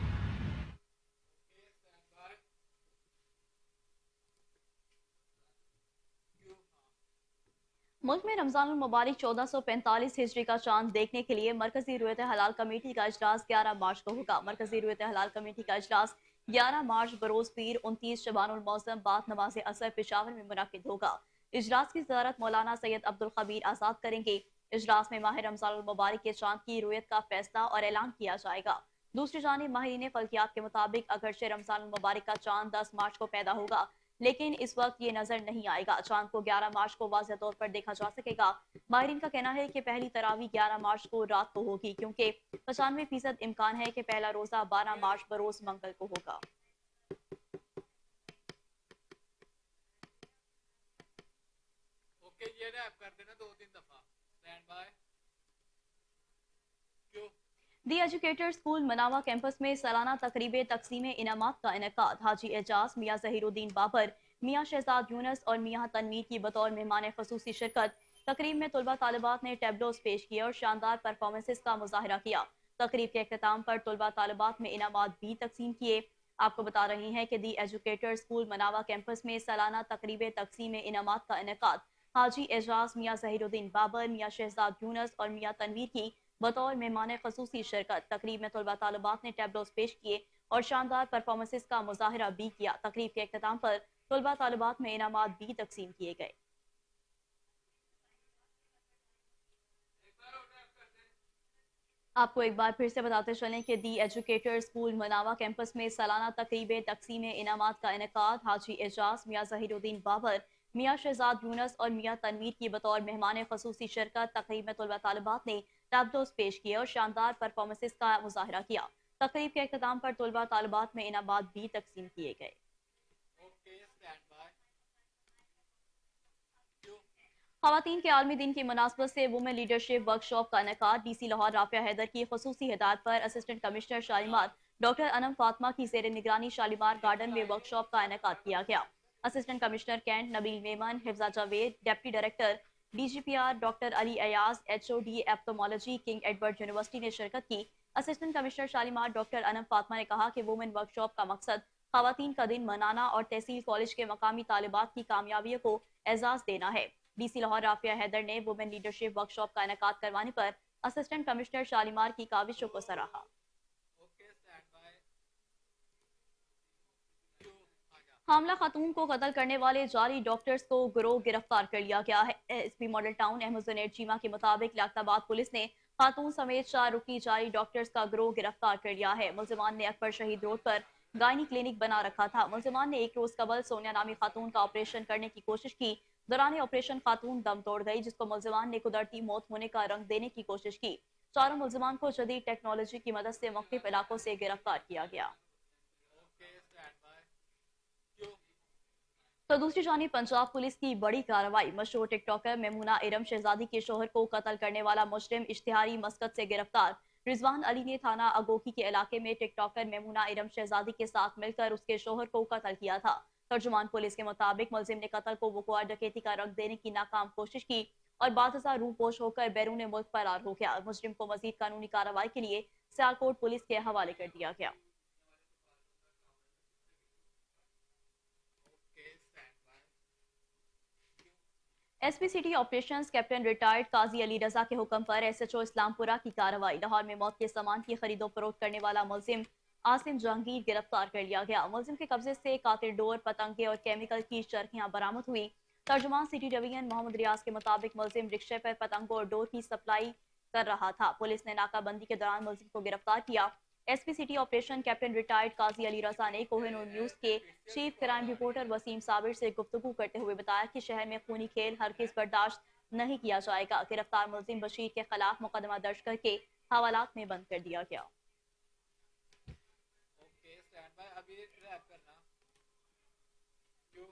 मुल्क में रमजान मुबारक 1445 हिजरी का चांद देखने के लिए मरकजी रुयत हलाल कमेटी का इजलास 11 मार्च को होगा। मरकजी रुयत हलाल कमेटी का इजलास 11 मार्च बरोज पीर 29 शबानुल मौसम बाद नमाज असर पेशावर में मुनाकिद होगा। इजलास की सदारत मौलाना सैयद अब्दुल खबीर आजाद करेंगे। इजलास में माह रमजान मुबारक के चांद की रुयत का फैसला और ऐलान किया जाएगा। दूसरी जानिब माहिरीन फल्कियात के मुताबिक अगरचे रमजान मुबारक का चांद 10 मार्च को पैदा होगा, लेकिन इस वक्त ये नजर नहीं आएगा। चांद को 11 मार्च को वाज़ेह तौर पर देखा जा सकेगा। माहिरीन का कहना है कि पहली तरावी 11 मार्च को रात को होगी, क्योंकि 95% इम्कान है कि पहला रोजा 12 मार्च बरोज मंगल को होगा। ओके, ये रैप कर देना 2-3 दफा। Stand by. क्यों? दी एजुकेटर स्कूल मनावा कैंपस में सालाना तकरीब तकसीम इनामात का इनेकाद। हाजी एजाज, मियाँ जहीरुद्दीन बाबर, मियाँ शहजाद यूनस और मियाँ तनवीर की बतौर मेहमान खसूसी शिरकत। तकरीब में तलबा तालिबात ने टेबलोस पेश किए और शानदार परफॉर्मेंसेस का मुजाहरा किया। तकरीब के अख्ताम पर तलबा तालिबात में इनामात भी तकसीम किए। आपको बता रही हैं कि दी एजुकेटर स्कूल मनावा कैंपस में सालाना तकरीब तकसीम इनामात का इनेकाद हाजी एजाज, मियाँ जहीरुद्दीन बाबर, मियाँ शहजाद यूनस और मियाँ तनवीर की बतौर मेहमान खसूसी शिरकत। तकरीब में तलबा तालिबात ने टेबलोस पेश किए और शानदार परफॉर्मेंसेस का मुजाहरा भी किया। तकरीब के अख्ताम पर तलबा तालिबात में इनामात भी तकसीम किए गए। आपको एक बार फिर से बताते चलें कि दी एजुकेटर स्कूल मनावा कैंपस में सालाना तकरीब तकसीम इनामात का इनेकाद हाजी एजाज, मियाँ जहीरुद्दीन बाबर, मियाँ शहजाद यूनस और मियाँ तनवीर की बतौर मेहमान खसूसी शिरकत। तकरीब में तलबा तालिबात ने टैबलोस पेश किए और शानदार परफॉर्मेंसेस का मुजाहरा किया। तकरीब के अख्ताम पर तलबा तालिबात में इनामात भी तकसीम किए गए। Okay, stand bye. क्यों? ख़वातीन के आलमी दिन की मुनासबत से वुमेन लीडरशिप वर्कशॉप का इनेकाद। डीसी लाहौर राफिया हैदर की खसूसी हिदायत पर assistant commissioner Shalimar doctor Anam Fatima की ज़ेर निगरानी शालीमार गार्डन में वर्कशॉप का इनेकाद किया गया। Assistant commissioner cantt Nabeel Memon, Hifza Javed, deputy director DGPR doctor Ali Ayaz, HOD ophthalmology King Edward university ने शिरकत की। Assistant commissioner Shalimar doctor Anam Fatima ने कहा कि वुमेन वर्कशॉप का मकसद ख़वातीन का दिन मनाना और तहसील कॉलेज के मकामी तालिबात की कामयाबियों को एजाज देना है। डीसी लाहौर राफिया हैदर ने वुमेन लीडरशिप वर्कशॉप का इनेकाद करवाने पर असिस्टेंट कमिश्नर शालीमार की काविशों को सराहा। Okay, stand bye. क्यों? आजा। हामला खातून को कत्ल करने वाले जाली डॉक्टर्स को गिरोह गिरफ्तार कर लिया गया है। SP model town Ahmad Cheema के मुताबिक लियाकताबाद पुलिस ने खातून समेत 4 रुकनी जाली डॉक्टर्स का गिरोह गिरफ्तार कर लिया है। मुलजिमान ने अकबर शहीद रोड पर गायनी क्लिनिक बना रखा था। मुलजिमान ने एक रोज कबल सोनिया नामी खातून का ऑपरेशन करने की कोशिश की। दौरान ऑपरेशन खातून दम तोड़ गई, जिसको मुलजिमान ने कुदरती मौत होने का रंग देने की कोशिश की। चारों मुलजिमान को जदीद टेक्नोलॉजी की मदद से मुख्तलिफ इलाकों से गिरफ्तार किया गया। Okay, stand bye. क्यों? तो दूसरी जानिब पंजाब पुलिस की बड़ी कार्रवाई। मशहूर टिकटॉकर मेमूना इरम शहजादी के शोहर को कत्ल करने वाला मुजरिम इश्तिहारी मस्कत से गिरफ्तार। रिजवान अली ने थाना अगोकी के इलाके में टिकटॉकर मेमूना इरम शहजादी के साथ मिलकर उसके शोहर को कत्ल किया था। तर्जुमान पुलिस के मुताबिक मुलजिम ने कत्ल को वक़ुआ डकैती का रंग देने की नाकाम कोशिश की और बादशाह रूपोश होकर बैरून मुल्क फरार हो गया। मुजरिम को मजीद कानूनी कार्रवाई के लिए सियालकोट पुलिस के हवाले कर दिया गया। Okay, stand by. SP city operations captain retired Qazi Ali Raza के हुक्म पर SHO इस्लामपुरा की कार्रवाई। लाहौर में मौत के सामान की खरीदो फरोख्त करने वाला मुलजिम आसिम जहांगीर गिरफ्तार कर लिया गया। मुलजिम के कब्जे से कातिल डोर, पतंगे और केमिकल की चरखियां बरामद हुई। तर्जुमान सिटी डिवीजन मोहम्मद रियाज के मुताबिक मुलजिम रिक्शे पर पतंगों और डोर की सप्लाई कर रहा था। पुलिस ने नाकाबंदी के दौरान मुलजिम को गिरफ्तार किया। SP city operation captain retired Qazi Ali Raza ने कोहिनूर न्यूज के chief crime reporter Waseem Sabir से गुफ्तगू करते हुए बताया कि शहर में खूनी खेल हरगिज बर्दाश्त नहीं किया जाएगा। गिरफ्तार मुलजिम बशीर के खिलाफ मुकदमा दर्ज करके हवालात में बंद कर दिया गया। ओके स्टैंड बाय, अभी रैप करना क्यों।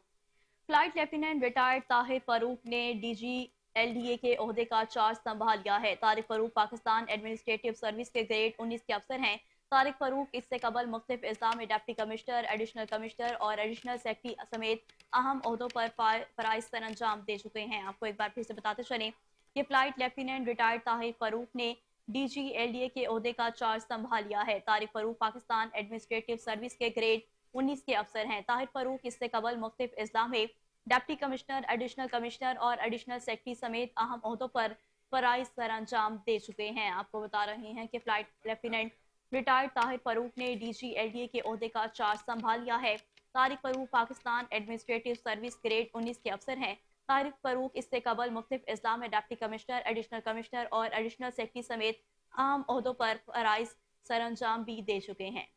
Flight lieutenant retired Tahir Farooq ने डीजी एलडीए के ओहदे का चार्ज संभाल लिया है। तारिक फरूक पाकिस्तान एडमिनिस्ट्रेटिव सर्विस के ग्रेड 19 के अफसर हैं। तारिक फरूक इससे कबल मुख्तलिफ अजला में डिप्टी कमिश्नर, एडिशनल कमिश्नर और एडिशनल सेक्रेटरी समेत अहम ओहदों पर फराइज सर अंजाम दे चुके हैं। आपको एक बार फिर से बताते चलें कि flight lieutenant retired Tahir Farooq ने डीजी एलडीए के ओहदे का चार्ज संभाल लिया है। तारिक फरूक पाकिस्तान एडमिनिस्ट्रेटिव सर्विस के ग्रेड 19 के अफसर हैं। ताहिर फरूक इससे कबल मुख्तलिफ अजला में डिप्टी कमिश्नर, एडिशनल कमिश्नर और एडिशनल सेक्रेटरी समेत अहम ओहदों पर फराइज सर अंजाम दे चुके हैं। आपको बता रहे हैं कि flight lieutenant retired Tahir Farooq ने डीजी एलडीए के ओहदे का चार्ज संभाल लिया है। Tariq Farooq Pakistan administrative service grade 19 के अफसर हैं। तारिक फरूक इससे कबल मुख्तलिफ अजला में डिप्टी कमिश्नर, एडिशनल कमिश्नर और एडिशनल सेक्रेटरी समेत अहम ओहदों पर फराइज सर अंजाम भी दे चुके हैं।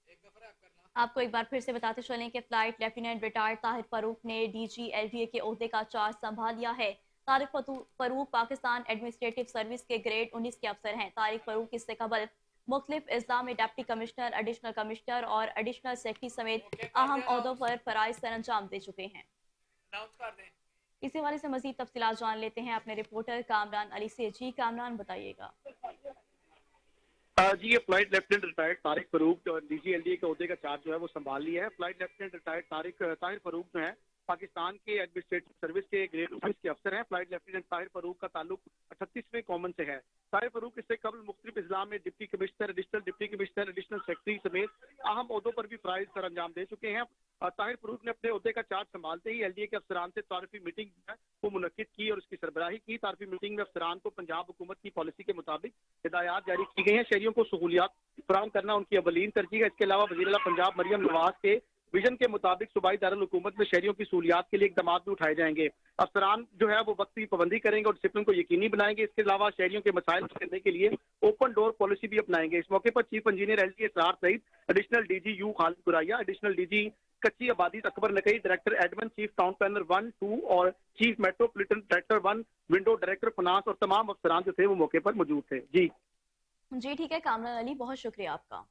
एक दफा रैप करना। आपको एक बार फिर से बताते चलें कि flight lieutenant retired Tahir Farooq ने डीजी एलडीए के ओहदे का चार्ज संभाल लिया है। तारिक फरूक पाकिस्तान एडमिनिस्ट्रेटिव सर्विस के ग्रेड 19 के अफसर हैं। तारिक फरूक इससे कबल मुख्तलिफ अजला में डिप्टी कमिश्नर, एडिशनल कमिश्नर और एडिशनल सेक्रेटरी समेत अहम ओहदों पर फराइज सर अंजाम दे चुके हैं। अनाउंस कर दें। इसी हवाले से मजीद तफसीलात जान लेते हैं अपने रिपोर्टर कामरान अली से। जी कामरान, बताइएगा। जी, ये flight lieutenant retired Tariq Farooq DG LDA के ओहदे का चार्ज जो है वो संभाल लिया है। Flight lieutenant retired Tahir Farooq जो है पाकिस्तान के एडमिनिस्ट्रेटिव सर्विस के ग्रेड 19 के अफसर हैं। फ्लाइट लेफ्टिनेंट ताहिर फरूक का ताल्लुक 38वें कॉमन से है। ताहिर फरूक इससे कबल मुख्तलिफ अजला में deputy commissioner, additional deputy commissioner, additional secretary समेत अहम ओहदों पर भी फराइज सर अंजाम दे चुके हैं। ताहिर फरूक ने अपने ओहदे का चार्ज संभालते ही एलडीए के अफसरान से तारफी मीटिंग है वो मुनक्किद की और उसकी सरबराही की। तारफी मीटिंग में अफसरान को पंजाब हुकूमत की पॉलिसी के मुताबिक हिदायत जारी की गई हैं। शहरियों को सहूलियात फराहम करना उनकी अवलीन तरजीह है। इसके अलावा वज़ीर आला पंजाब मरियम नवाज के विजन के मुताबिक सूबाई दारुल हुकूमत में शहरियों की सहूलियात के लिए इकदाम भी उठाए जाएंगे। अफसरान जो है वो वक्त की पाबंदी करेंगे और डिसिप्लिन को यकीनी बनाएंगे। इसके अलावा शहरियों के मसाइल करने के लिए ओपन डोर पॉलिसी भी अपनाएंगे। इस मौके पर chief engineer LDA Israr Saeed, additional DG U Khalid Kuraya, additional DG कच्ची आबादी Akbar Nakai, director admin, chief town planner 1, 2 और chief metropolitan director 1, window director finance और तमाम अफसरान जो थे वो मौके पर मौजूद थे। जी ठीक है कामरान अली, बहुत शुक्रिया आपका।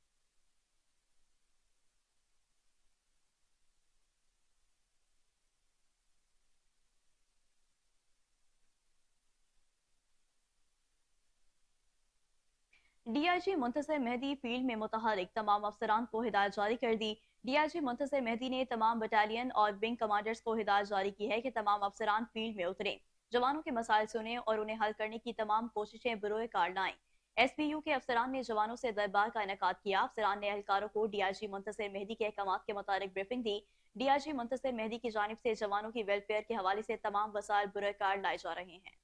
डीआईजी मुंतसिर मेहदी फील्ड में मुतहरिक तमाम अफसरान को हिदायत जारी कर दी। डीआईजी मुंतसिर मेहदी ने तमाम बटालियन और विंग कमांडर्स को हिदायत जारी की है कि तमाम अफसरान फील्ड में उतरें, जवानों के मसाइल सुने और उन्हें हल करने की तमाम कोशिशें बरोए कार लाएं। एसपीयू के अफसरान ने जवानों से दरबार का इनेकाद किया। अफसरान ने एहलकारों को डीआईजी मुंतसिर मेहदी के अहकामात के मुताबिक ब्रीफिंग दी। डीआईजी मुंतसिर मेहदी की जानिब से जवानों की वेलफेयर के हवाले से तमाम वसाइल बरोए कार लाए जा रहे हैं।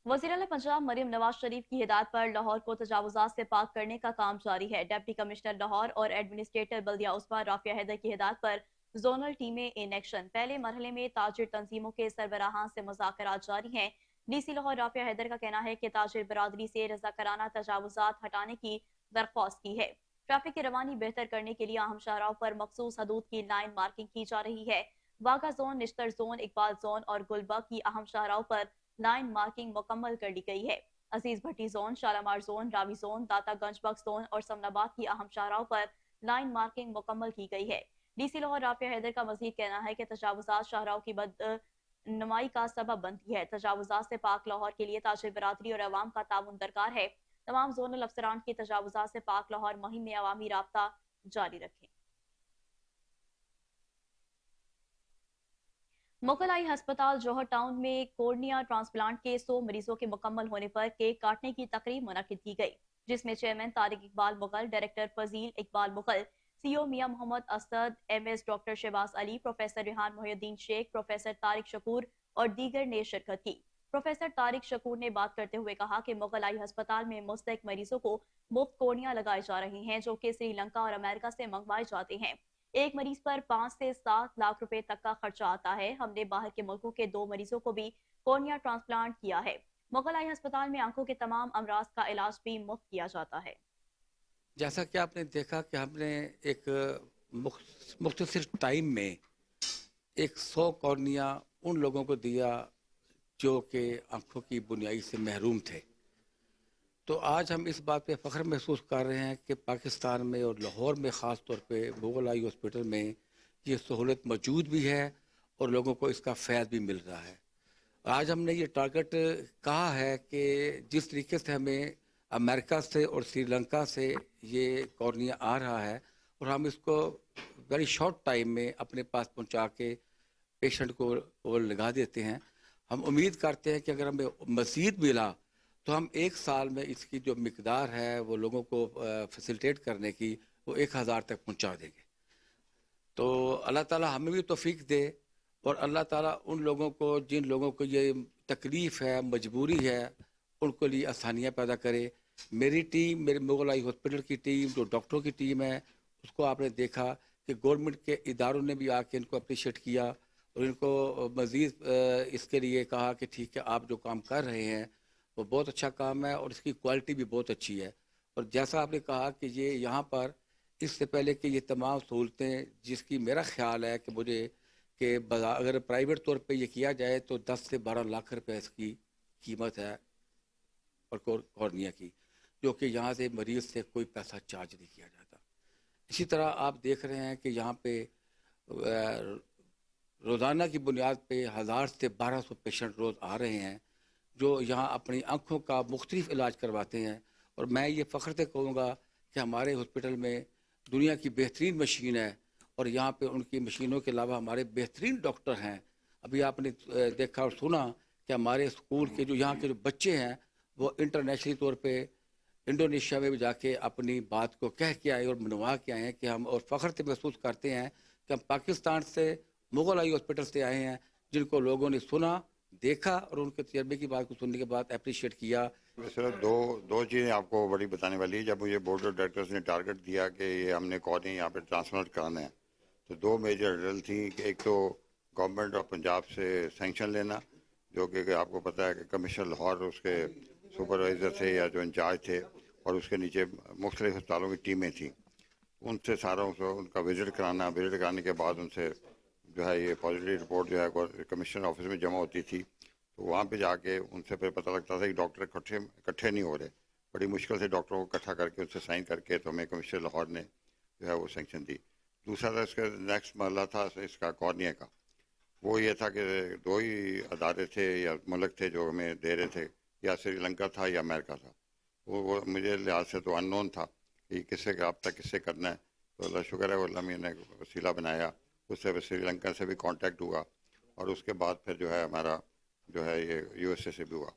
वज़ीर आला पंजाब मरियम नवाज शरीफ की हिदायत पर लाहौर को तजावुजात से पाक करने का काम जारी है। डिप्टी कमिश्नर लाहौर और एडमिनिस्ट्रेटर बल्दिया उस्मा राफिया हैदर की हिदायत पर जोनल टीमें इन एक्शन। पहले मरहले में ताजिर तंजीमों के सरबराहान से मुज़ाकरात जारी हैं। डीसी लाहौर राफिया हैदर का कहना है कि ताजिर बरादरी से रज़ाकाराना तजावुजात हटाने की दरख्वास्त की है। ट्रैफिक की रवानी बेहतर करने के लिए अहम शाहराहों पर मखसूस हदूद की लाइन मार्किंग की जा रही है। Wagah zone, Nishtar zone, Iqbal zone और गुलबर्ग की अहम शाहराहों पर लाइन मार्किंग मुकम्मल कर ली गई है। Aziz Bhatti zone, Shalimar zone, Ravi zone, Data Ganj Bakhsh zone और समनाबाद की अहम शाहराहों पर लाइन मार्किंग मुकम्मल की गई है। डीसी लाहौर राफिया हैदर का मजीद कहना है कि तजावुजात शाहराहों की बदनुमाई का सबब बनती है। तजावुजात से पाक लाहौर के लिए ताजिर बरादरी और अवाम का ताउन दरकार है। तमाम जोनल अफसरान की तजावुजात से पाक लाहौर मुहिम में अवामी राब्ता जारी रखें। मुगलाई अस्पताल जौहर टाउन में कोर्निया ट्रांसप्लांट के 100 मरीजों के मुकम्मल होने पर केक काटने की तकरीब मुनक्किद की गई, जिसमें chairman Tariq Iqbal Mughal, director Fazeel Iqbal Mughal, CO Mian Muhammad Asad, MS doctor Shahbaz Ali, professor Rehan Mohiuddin Sheikh, professor Tariq Shakoor और दीगर ने शिरकत की। प्रोफेसर तारिक शकूर ने बात करते हुए कहा कि मुगल आई अस्पताल में मुस्तक मरीजों को मुफ्त कोर्निया लगाए जा रहे हैं, जो कि श्रीलंका और अमेरिका से मंगवाए जाते हैं। एक मरीज पर 5 से 7 लाख रुपए तक का खर्चा आता है। हमने बाहर के मुल्कों के 2 मरीजों को भी कोर्निया ट्रांसप्लांट किया है। मुगल आई अस्पताल में आंखों के तमाम अमराज का इलाज भी मुफ्त किया जाता है। जैसा कि आपने देखा कि हमने एक मुख्तसर टाइम में 100 कॉर्निया उन लोगों को दिया जो कि आंखों की बुनियाई से महरूम थे। तो आज हम इस बात पे फ़ख्र महसूस कर रहे हैं कि पाकिस्तान में और लाहौर में ख़ास तौर पे मुगल आई हॉस्पिटल में ये सहूलत मौजूद भी है और लोगों को इसका फ़ायदा भी मिल रहा है। आज हमने ये टारगेट कहा है कि जिस तरीके से हमें अमेरिका से और श्रीलंका से ये कॉर्निया आ रहा है और हम इसको वेरी शॉर्ट टाइम में अपने पास पहुंचा के पेशेंट को वो लगा देते हैं। हम उम्मीद करते हैं कि अगर हमें मज़ीद मिला तो हम 1 साल में इसकी जो मिकदार है वो लोगों को फैसिलिटेट करने की वो 1000 तक पहुंचा देंगे। तो अल्लाह ताला हमें भी तौफीक दे और अल्लाह ताला उन लोगों को जिन लोगों को ये तकलीफ़ है, मजबूरी है, उनको लिए आसानियाँ पैदा करे। मेरी टीम, मेरे मुगल आई हॉस्पिटल की टीम, जो डॉक्टरों की टीम है, उसको आपने देखा कि गवर्नमेंट के इदारों ने भी आके इनको अप्रिशिएट किया और इनको मज़ीद इसके लिए कहा कि ठीक है, आप जो काम कर रहे हैं वो बहुत अच्छा काम है और इसकी क्वालिटी भी बहुत अच्छी है। और जैसा आपने कहा कि ये यहाँ पर इससे पहले कि ये तमाम सहूलतें, जिसकी मेरा ख्याल है कि मुझे कि अगर प्राइवेट तौर पे ये किया जाए तो 10 से 12 लाख रुपए इसकी कीमत है और कॉर्निया की, जो कि यहाँ से मरीज से कोई पैसा चार्ज नहीं किया जाता। इसी तरह आप देख रहे हैं कि यहाँ पे रोज़ाना की बुनियाद पे 1000 से 1200 पेशेंट रोज़ आ रहे हैं जो यहाँ अपनी आँखों का मुख्तलिफ इलाज करवाते हैं। और मैं ये फ़ख्र से कहूँगा कि हमारे हॉस्पिटल में दुनिया की बेहतरीन मशीन है और यहाँ पे उनकी मशीनों के अलावा हमारे बेहतरीन डॉक्टर हैं। अभी आपने देखा और सुना कि हमारे स्कूल के जो यहाँ के जो बच्चे हैं वो इंटरनेशनल तौर पे इंडोनेशिया में भी जाके अपनी बात को कह के आए और मनवा के आए हैं कि हम और फ़ख्र से महसूस करते हैं कि हम पाकिस्तान से मुगल आई हॉस्पिटल से आए हैं, जिनको लोगों ने सुना, देखा और उनके तजर्बे की बात को सुनने के बाद अप्रिशिएट किया। सिर्फ दो चीज़ें आपको बड़ी बताने वाली है। जब मुझे बोर्ड ऑफ डायरेक्टर्स ने टारगेट दिया कि ये हमने कॉर्निया यहाँ पे ट्रांसप्लांट कराना है, तो 2 मेजर हर्डल थी कि एक तो गवर्नमेंट ऑफ पंजाब से सैंक्शन लेना, जो कि आपको पता है कि कमिश्नर लाहौर उसके सुपरवाइज़र थे या जो इंचार्ज थे और उसके नीचे मुख्तलिफ अस्पतालों की टीमें थी, उनसे सारा उनका विज़िट कराने के बाद उनसे जो है ये पॉजिटिव रिपोर्ट जो है कमिश्नर ऑफिस में जमा होती थी। तो वहाँ पे जाके उनसे फिर पता लगता था कि डॉक्टर इकट्ठे नहीं हो रहे। बड़ी मुश्किल से डॉक्टरों को इकट्ठा करके उनसे साइन करके तो हमें कमिश्नर लाहौर ने जो है वो सैंक्शन दी। दूसरा था इसका नेक्स्ट मरला था इसका कॉर्निया का, वो ये था कि 2 ही अदारे थे या मुल्क थे जो हमें दे रहे थे, या श्रीलंका था या अमेरिका था। वो मुझे लिहाज से तो अननोन था कि किससे रब्ता किससे करना है। तो अल्लाह शुक्र है अल्लाह ने वसीला बनाया, उससे श्रीलंका से भी कांटेक्ट हुआ और उसके बाद फिर जो है हमारा जो है ये यूएसए से भी हुआ।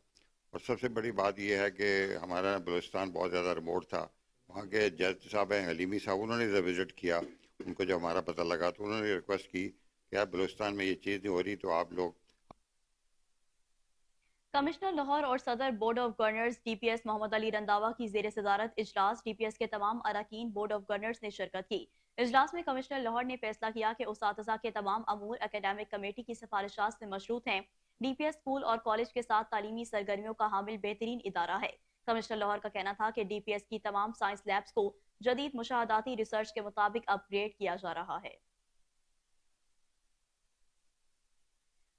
और सबसे बड़ी बात ये है कि हमारा बलूचिस्तान बहुत ज़्यादा रिमोट था। वहाँ के जज साहब हैं हलीमी साहब, उन्होंने जब विज़िट किया, उनको जब हमारा पता लगा तो उन्होंने रिक्वेस्ट की कि यार बलूचिस्तान में ये चीज़ नहीं हो रही तो आप लोग। कमिश्नर लाहौर और सदर board of governors DPS Mohammad Ali Randhawa की जेर सदारत इजलास डीपीएस के तमाम अरकान बोर्ड ऑफ गवर्नर्स ने शिरकत की। इजलास में कमिश्नर लाहौर ने फैसला किया कि उसातिज़ा के तमाम अमूर एकेडमिक कमेटी की सिफारिशात से मशरूत हैं। डीपीएस स्कूल और कॉलेज के साथ तालीमी सरगर्मियों का हामिल बेहतरीन इदारा है। कमिश्नर लाहौर का कहना था कि डीपीएस की तमाम साइंस लैब्स को जदीद मुशाहदाती रिसर्च के मुताबिक अपग्रेड किया जा रहा है।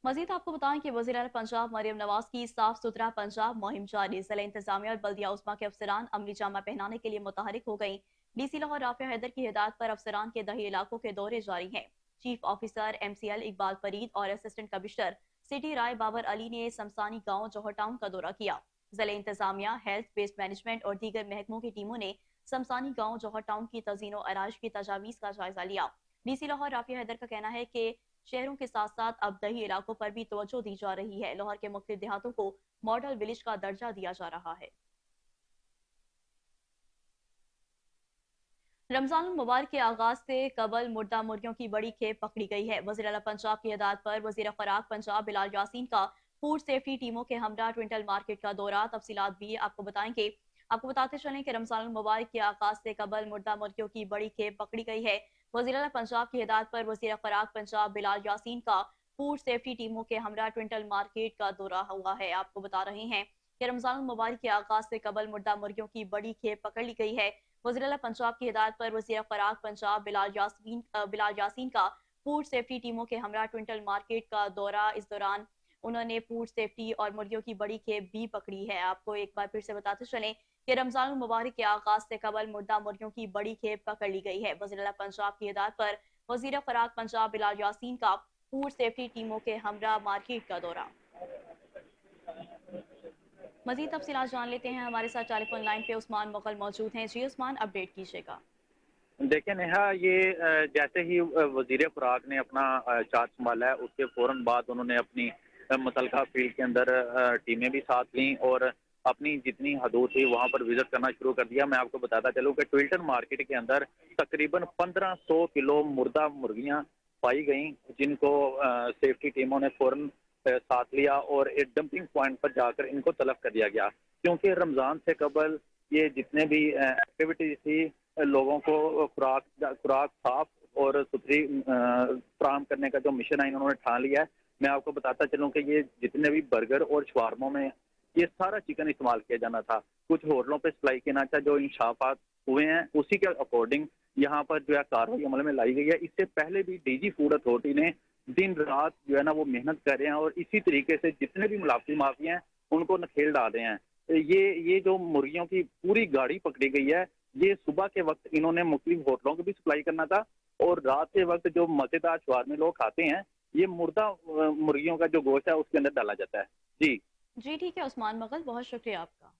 मजीद आपको बताएं कि वज़ीर आला पंजाब मरियम नवाज की साफ सुथरा पंजाब मुहिम जारी। जिला इंतजामिया और बल्दिया उस्मा के अफसरान अमली जामा पहनाने के लिए मुतहरिक हो गई। डीसी लाहौर राफिया हैदर की हिदायत पर अफसरान के दही इलाकों के दौरे जारी हैं। Chief officer MCL Iqbal Farid और असिस्टेंट कमिश्नर सिटी राय बाबर अली ने समसानी गाँव जौहर टाउन का दौरा किया। जिला इंतजामिया, हेल्थ, वेस्ट मैनेजमेंट और दीगर महकमों की टीमों ने समसानी गाँव जौहर टाउन की तज़ीनो आराइश की तजावीज़ का जायजा लिया। डीसी लाहौर राफिया हैदर का कहना है कि शहरों के साथ साथ अब दही इलाकों पर भी तवज्जो दी जा रही है। लाहौर के मुख्तलिफ देहातों को मॉडल विलेज का दर्जा दिया जा रहा है। रमजान मुबारक के आगाज से कबल मुर्दा मुर्गियों की बड़ी खेप पकड़ी गई है। वज़ीर आला पंजाब की हिदायत पर वज़ीर खुराक पंजाब बिलाल यासीन का फूड सेफ्टी टीमों के हमरा ट्विंटल मार्केट का दौरा। तफसीलात भी आपको बताएंगे। आपको बताते चलें कि रमजान मुबारक के आगाज से कबल मुर्दा मुर्गियों की बड़ी खेप पकड़ी गई है। वज़ीर आला पंजाब की हिदायत पर वज़ीर खुराक पंजाब बिलाल यासीन का फूड सेफ्टी टीमों के हमरा ट्विंटल मार्केट का दौरा हुआ है। आपको बता रहे हैं कि रमजान मुबारक के आगाज से कबल मुर्दा मुर्गियों की बड़ी खेप पकड़ ली गई है। वज़ीर आला पंजाब की हिदायत पर वज़ीर खुराक पंजाब बिलाल यासीन का फूड सेफ्टी टीमों के हमरा ट्विंटल मार्केट का दौरा। इस दौरान उन्होंने फूड सेफ्टी और मुर्गियों की बड़ी खेप भी पकड़ी है। आपको एक बार फिर से बताते चलें कि रमजान मुबारक के आगाज से कबल मुर्दा मुर्गियों की बड़ी खेप पकड़ ली गई है। वज़ीर आला पंजाब की हिदायत पर वज़ीर खुराक पंजाब बिलाल यासीन का फूड सेफ्टी टीमों के हमरा मार्केट का दौरा। मजीद तफसीलात जान लेते हैं। हमारे साथ टेलीफोन लाइन पे उस्मान मुगल मौजूद हैं। जी उस्मान, अपडेट कीजिएगा। देखिए नेहा, ये जैसे ही वजीर खुराक ने अपना चार्ज संभाला है उसके फौरन बाद उन्होंने अपनी मुतलका फील्ड के अंदर टीमें भी साथ लीं और अपनी जितनी हदूद थी वहां पर विजिट करना शुरू कर दिया। मैं आपको बताता चलूं कि ट्विल्टन मार्केट के अंदर तकरीबन 1500 किलो मुर्दा मुर्गियां पाई गई, जिनको सेफ्टी टीमों ने फौरन साथ लिया और एक डंपिंग पॉइंट पर जाकर इनको तलब कर दिया गया। क्योंकि रमजान से कबल ये जितने भी एक्टिविटीज थी, लोगों को खुराक साफ और सुथरी फराहम करने का जो मिशन है इन्होंने ठान लिया है। मैं आपको बताता चलूं कि ये जितने भी बर्गर और शवारमों में ये सारा चिकन इस्तेमाल किया जाना था, कुछ होटलों पे सप्लाई किया था। जो इंशाफात हुए हैं उसी के अकॉर्डिंग यहाँ पर जो है कार्रवाई अमल में लाई गई है। इससे पहले भी डीजी फूड अथॉरिटी ने दिन रात जो है ना वो मेहनत कर रहे हैं और इसी तरीके से जितने भी मुलाफी माफी हैं उनको नखेल डाल रहे हैं। ये जो मुर्गियों की पूरी गाड़ी पकड़ी गई है, ये सुबह के वक्त इन्होंने मुख्तलिफ होटलों को भी सप्लाई करना था और रात के वक्त जो मज़ेदार शवारमे लोग खाते हैं, ये मुर्दा मुर्गियों का जो गोश्त है उसके अंदर डाला जाता है। जी ठीक है उस्मान मुगल, बहुत शुक्रिया आपका।